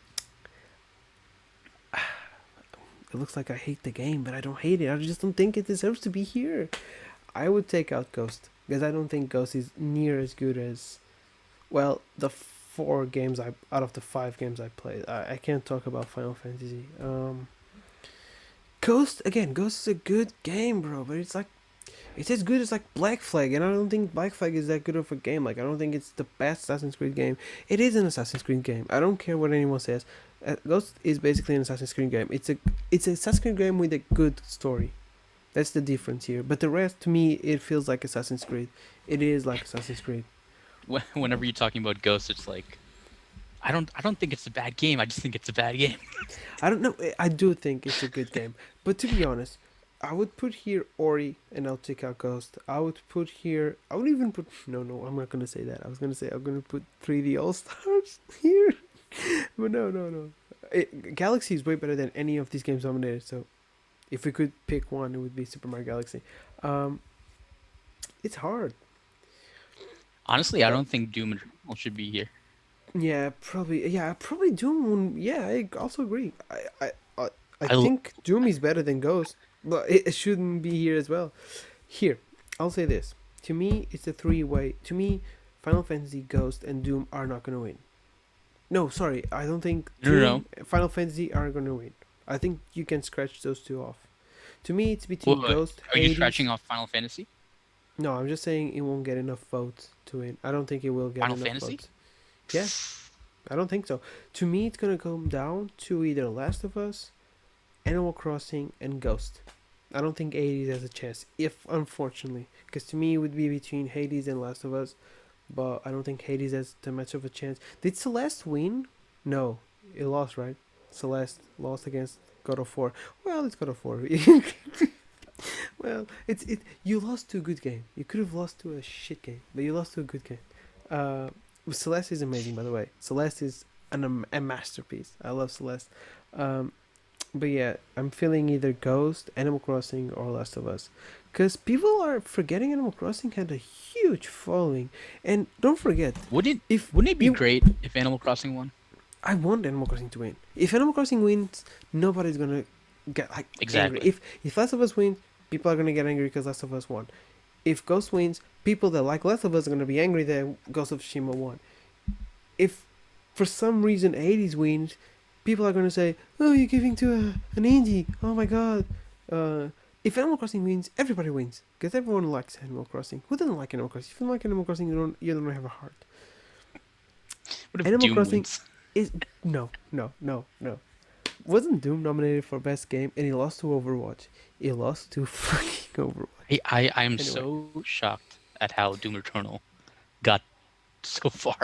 It looks like I hate the game, but I don't hate it. I just don't think it deserves to be here. I would take out Ghost because I don't think Ghost is near as good as well the 4 games I out of the 5 games I played. I can't talk about Final Fantasy. Ghost again. Ghost is a good game, bro, but it's as good as like Black Flag, and I don't think Black Flag is that good of a game. Like I don't think it's the best Assassin's Creed game. It is an Assassin's Creed game. I don't care what anyone says. Ghost is basically an Assassin's Creed game. It's an Assassin's Creed game with a good story. That's the difference here. But the rest, to me, it feels like Assassin's Creed. It is like Assassin's Creed. Whenever you're talking about Ghost, it's like I don't think it's a bad game. I just think it's a bad game. I don't know. I do think it's a good game, but to be honest, I would put here Ori, and I'll take out Ghost. I would put here. I would even put. No, no, I'm not gonna say that. I was gonna say I'm gonna put 3D All Stars here, but no, no, no. Galaxy is way better than any of these games nominated. So, if we could pick one, it would be Super Mario Galaxy. Um, it's hard. Honestly, I Uh, don't think Doom Eternal should be here. yeah, probably. Yeah, probably Doom. Yeah, I also agree. I I l- think Doom is better than Ghost, but it shouldn't be here as well. Here, I'll say this. To me, it's a three-way. To me, Final Fantasy, Ghost, and Doom are not gonna win. No, sorry, I don't think no, no, no. Doom, Final Fantasy are gonna win. I think you can scratch those two off. To me, it's between Wait, Ghost, are you Hades. scratching off Final Fantasy? No, I'm just saying it won't get enough votes to win. I don't think it will get Final enough Fantasy? votes. Yeah, I don't think so. To me, it's gonna come down to either Last of Us, Animal Crossing, and Ghost. I don't think Hades has a chance, if unfortunately, because to me it would be between Hades and Last of Us, but I don't think Hades has too much of a chance. Did Celeste win? No, it lost, right? Celeste lost against God of War. Well, it's God of War. Well, it. You lost to a good game. You could have lost to a shit game, but you lost to a good game. Uh, Celeste is amazing, by the way. Celeste is a masterpiece. I love Celeste. Um, but yeah, I'm feeling either Ghost, Animal Crossing, or Last of Us, because people are forgetting Animal Crossing had a huge following, and don't forget Wouldn't if wouldn't it be you. great if Animal Crossing won? I want Animal Crossing to win. If Animal Crossing wins, nobody's gonna get like angry. Exactly. If Last of Us wins, people are gonna get angry because Last of Us won. If Ghost wins, people that like Last of Us are gonna be angry that Ghost of Tsushima won. If for some reason Hades wins, people are gonna say, "Oh, you're giving to an indie. Oh my god." Uh, if Animal Crossing wins, everybody wins because everyone likes Animal Crossing. Who doesn't like Animal Crossing? If you don't like Animal Crossing, you don't have a heart. What if Animal Doom Crossing wins? is no, no, no, no, no. Wasn't Doom nominated for best game and he lost to Overwatch? He lost to fucking Overwatch. I am Anyway, so shocked at how Doom Eternal got so far,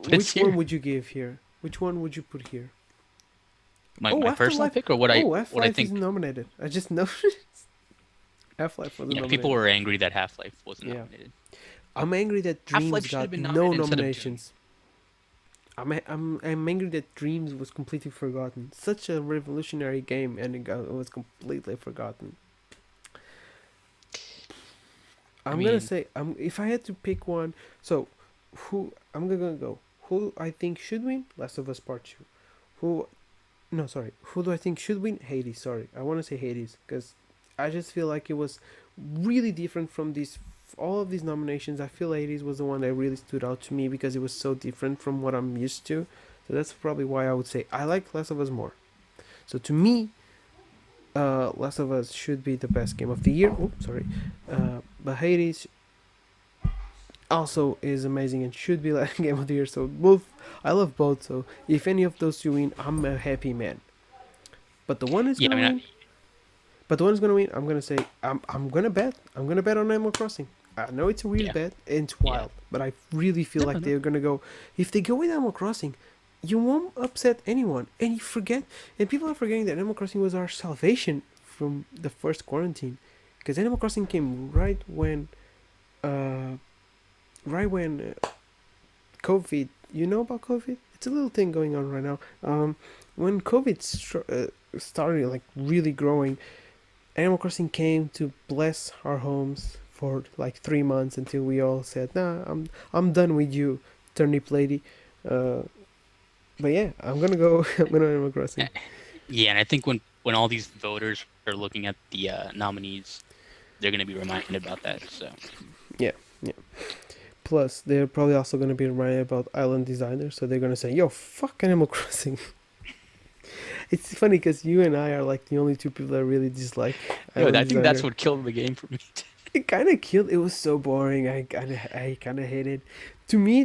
but it's which one here. would you give here? Which one would you put here? Oh, My personal Afterlife. pick, or Oh, what I Half-Life is think. nominated. I just noticed Half-Life wasn't Yeah, people nominated. were angry that Half Life wasn't Yeah, nominated. I'm angry that Half Life Dreams should have got been no nominated instead of Doom. nominations. I'm angry that Dreams was completely forgotten. Such a revolutionary game and it was completely forgotten. I I'm gonna mean, say if I had to pick one, so who I'm gonna go. Who I think should win? Last of Us Part Two. Who? No, sorry. Who do I think should win? Hades. Sorry, I want to say Hades because I just feel like it was really different from these all of these nominations. I feel Hades was the one that really stood out to me because it was so different from what I'm used to. So that's probably why I would say I like Last of Us more. So to me, Last of Us should be the best game of the year. Oh, sorry, but Hades also is amazing and should be like game of the year. So both, I love both. So if any of those two win, I'm a happy man. But the one is yeah, I gonna mean, win. But the one is gonna win. I'm gonna say I'm gonna bet. I'm gonna bet on Animal Crossing. I know it's a weird yeah, bet and it's yeah. wild, but I really feel No, like no. they're gonna go. If they go with Animal Crossing, you won't upset anyone. And you forget, and people are forgetting that Animal Crossing was our salvation from the first quarantine, because Animal Crossing came uh, right when COVID. You know about COVID? It's a little thing going on right now. When COVID started like really growing, Animal Crossing came to bless our homes for like 3 months until we all said, "Nah, I'm done with you, turnip lady." Uh, but yeah, I'm gonna go. I'm gonna Animal Eh, Crossing. Yeah, and I think when all these voters are looking at the nominees, they're going to be reminded about that. So Yeah, yeah. Plus, they're probably also gonna be reminded about Island Designer, so they're gonna say, "Yo, fuck Animal Crossing." It's funny because you and I are like the only two people that really dislike yo, Island I think that's Designer. what killed the game for me. It kind of killed. It was so boring. I kind of hated. To me,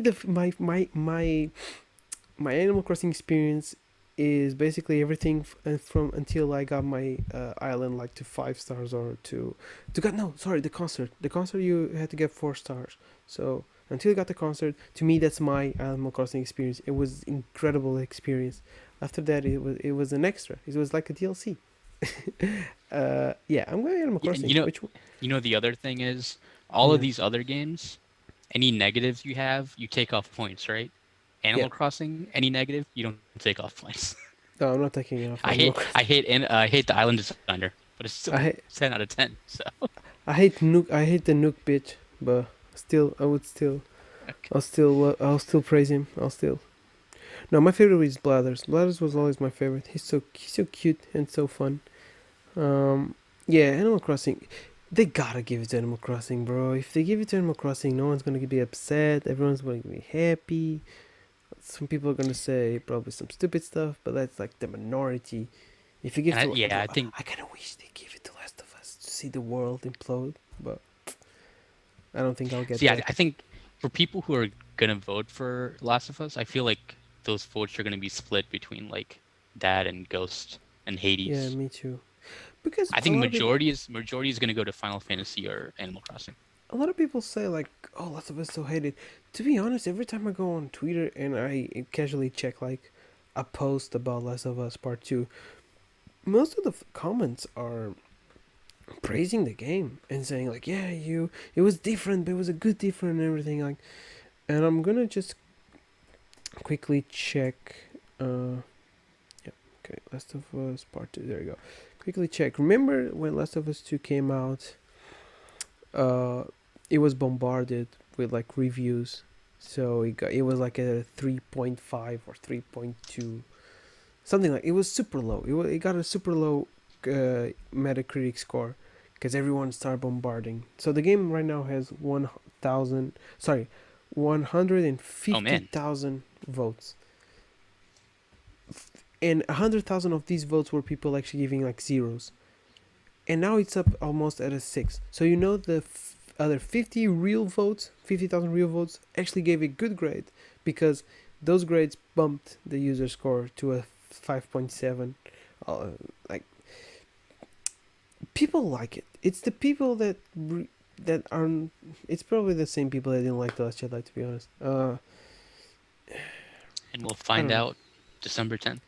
my Animal Crossing experience is basically everything from until I got my island like to 5 stars or to got no sorry the concert you had to get 4 stars. So until you got the concert, to me that's my Animal Crossing experience. It was incredible experience. After that, it was an extra. It was like a DLC. Yeah, I'm going Animal Yeah, and Crossing. Which one? the other thing is all of Yeah, these other games, any negatives you have, you take off points, right? yeah. Animal Crossing, any negative, you don't take off points. No, I'm not taking it off Animal Crossing. I hate the island designer, but it's still I ha- 10 out of 10. So I hate Nook. I hate the Nook bitch, but still, I would still. okay. I'll still praise him. I'll still. No, my favorite is Blathers. Blathers was always my favorite. He's so cute and so fun. Um, yeah, Animal Crossing. They gotta give it to Animal Crossing, bro. If they give it to Animal Crossing, no one's gonna be upset. Everyone's gonna be happy. Some people are gonna say probably some stupid stuff, but that's like the minority. If you give to, Yeah, bro, I think I kind of wish they give it to Last of Us to see the world implode, but I don't think I'll get see. that. I think for people who are gonna vote for Last of Us, I feel like those votes are gonna be split between like that and Ghost and Yeah, Hades. me too. Because I a think lot of people, majority is gonna go to Final Fantasy or Animal Crossing. a lot of people say like, "Oh, Last of Us so hated." To be honest, every time I go on Twitter and I casually check like a post about Last of Us Part Two, most of the comments are praising the game and saying like, "Yeah, it was different, but it was a good different and everything." Like, and I'm gonna just quickly check. Yeah, okay, Last of Us Part Two. There you go. Quickly check. Remember when Last of Us Two came out? uh it was bombarded with like reviews, so it was like a 3.5 or 3.2, something like it was super low. It got a super low Metacritic score because everyone started bombarding. So the game right now has 1,000, sorry, Oh man, 150,000 votes, and 100,000 of these votes were people actually giving like zeros, and now it's up almost at a 6. So the other 50,000 real votes actually gave a good grade because those grades bumped the user score to a 5.7. Uh, like people like it. It's the people that aren't. It's probably the same people that didn't like the last Jedi. To be honest, And we'll I find don't know. out December 10th.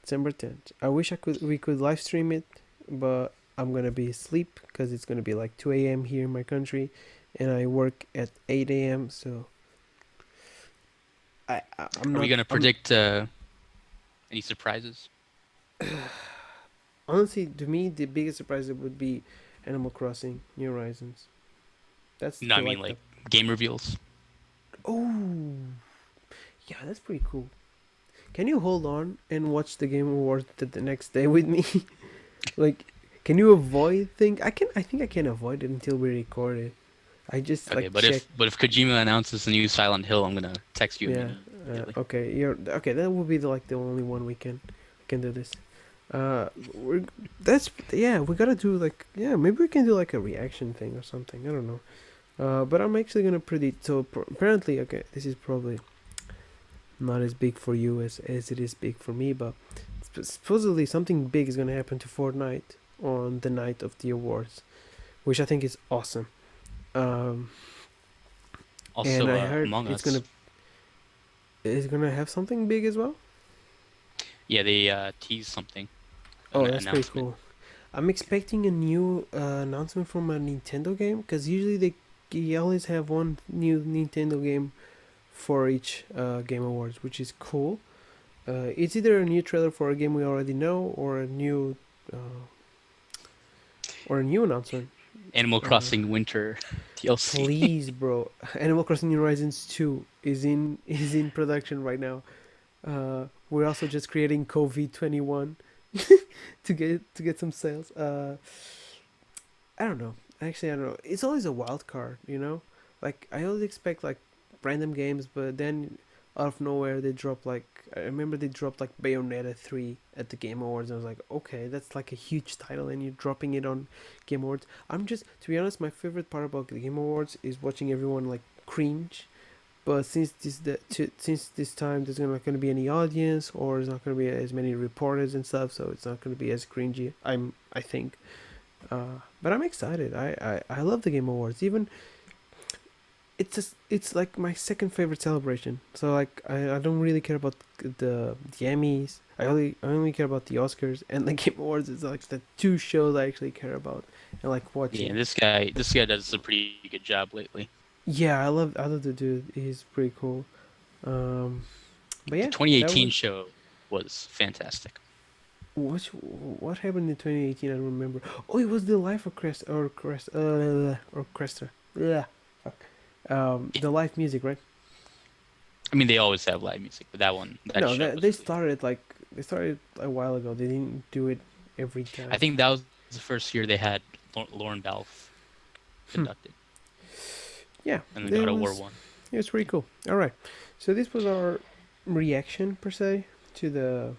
December 10th. I wish we could live stream it, but I'm gonna be asleep because it's gonna be like 2 a.m. here in my country, and I work at 8 a.m. So I'm Are we not. gonna I'm predict any surprises? honestly, to me, the biggest surprise would be Animal Crossing New Horizons. That's No, I the mean like the like game reveals. oh yeah, that's pretty cool. Can you hold on and watch the Game Awards the next day with me? Like, can you avoid thing? I can. I think I can avoid it until we record it. I just Okay, like but check. if Kojima announces the new Silent Hill, I'm gonna text you Yeah. immediately. Okay. You're okay. That will be like the only one we can do this. We're that's yeah. We gotta do like yeah. Maybe we can do like a reaction thing or something. I don't know. But I'm actually gonna predict. So apparently, okay, this is probably not as big for you as it is big for me, but supposedly something big is gonna happen to Fortnite on the night of the awards, which I think is awesome. Um, and Also, I heard Among Us. it's gonna have something big as well. Yeah, they teased something, an Oh, that's pretty announcement. cool. I'm expecting a new announcement from a Nintendo game because usually they always have one new Nintendo game for each Game Awards, which is cool. It's either a new trailer for a game we already know uh, or a new announcement. Animal Uh, Crossing Winter DLC. please, bro, Animal Crossing New Horizons 2 is in production right now. We're also just creating COVID 21 to get some sales. I don't know. Actually, I don't know. It's always a wild card, you know. Like I always expect like random games, but then out of nowhere they drop like I remember they dropped like Bayonetta 3 at the Game Awards, and I was like, okay, that's like a huge title, and you're dropping it on Game Awards. I'm just to be honest, my favorite part about the Game Awards is watching everyone like cringe. But since this time there's not going to be any audience, or there's not going to be as many reporters and stuff, so it's not going to be as cringy. I think. But I'm excited. I love the Game Awards. Even it's like my second favorite celebration. So like I don't really care about the Emmys. I only care about the Oscars, and the Game Awards is like the two shows I actually care about and like Yeah, watching. this guy does a pretty good job lately. Yeah, I love the dude. He's pretty cool. Um, but The yeah, that 2018 was show was fantastic. what happened in 2018. I don't remember. Oh, it was the life of Cresta. Yeah, fuck. Yeah. The live music, right? I mean, they always have live music, but that No, show they, was they really. started like they started a while ago. They didn't do it every I time. think that was the first year they had Lauren Balfe conducted, Yeah, and then it God of War was one. it was pretty Yeah. cool. All right, so this was our reaction per se to the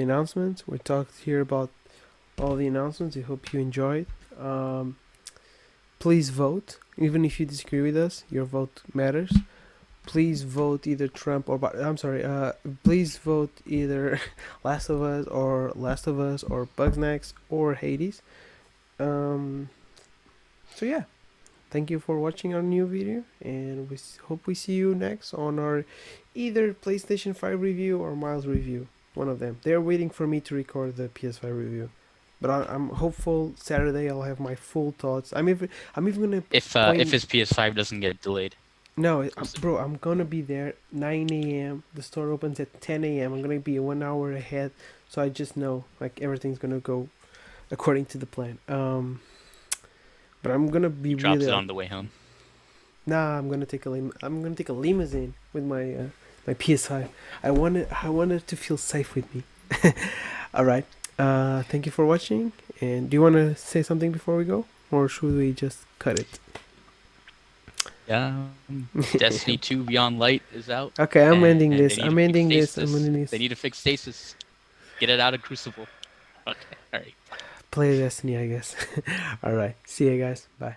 announcements. We talked here about all the announcements. I hope you enjoyed. Um, please vote, even if you disagree with us. Your vote matters. Please vote either Trump or I'm sorry. Please vote either Last of Us or Bugsnax or Hades. Um, so yeah, thank you for watching our new video, and we hope we see you next on our either PlayStation 5 review or Miles review. One of them. They're waiting for me to record the PS5 review, but I'm hopeful Saturday I'll have my full thoughts. I'm even gonna If point. his PS5 doesn't get delayed, No, we'll see. bro, I'm gonna be there 9 a.m. The store opens at 10 a.m. I'm gonna be 1 hour ahead, so I just know like everything's gonna go according to the plan. But I'm gonna be He drops really it like, on the way home. nah, I'm gonna take a limousine with my PS5. I wanted to feel safe with me. All right. Thank you for watching. And do you want to say something before we go, or should we just cut it? Destiny 2 Beyond Light is out, Okay, I'm ending and they this. need to I'm fix ending this. I'm stasis. ending They this. need to fix stasis. Get it out of Crucible. Okay, all right. Play Destiny, I guess. All right. See you guys. Bye.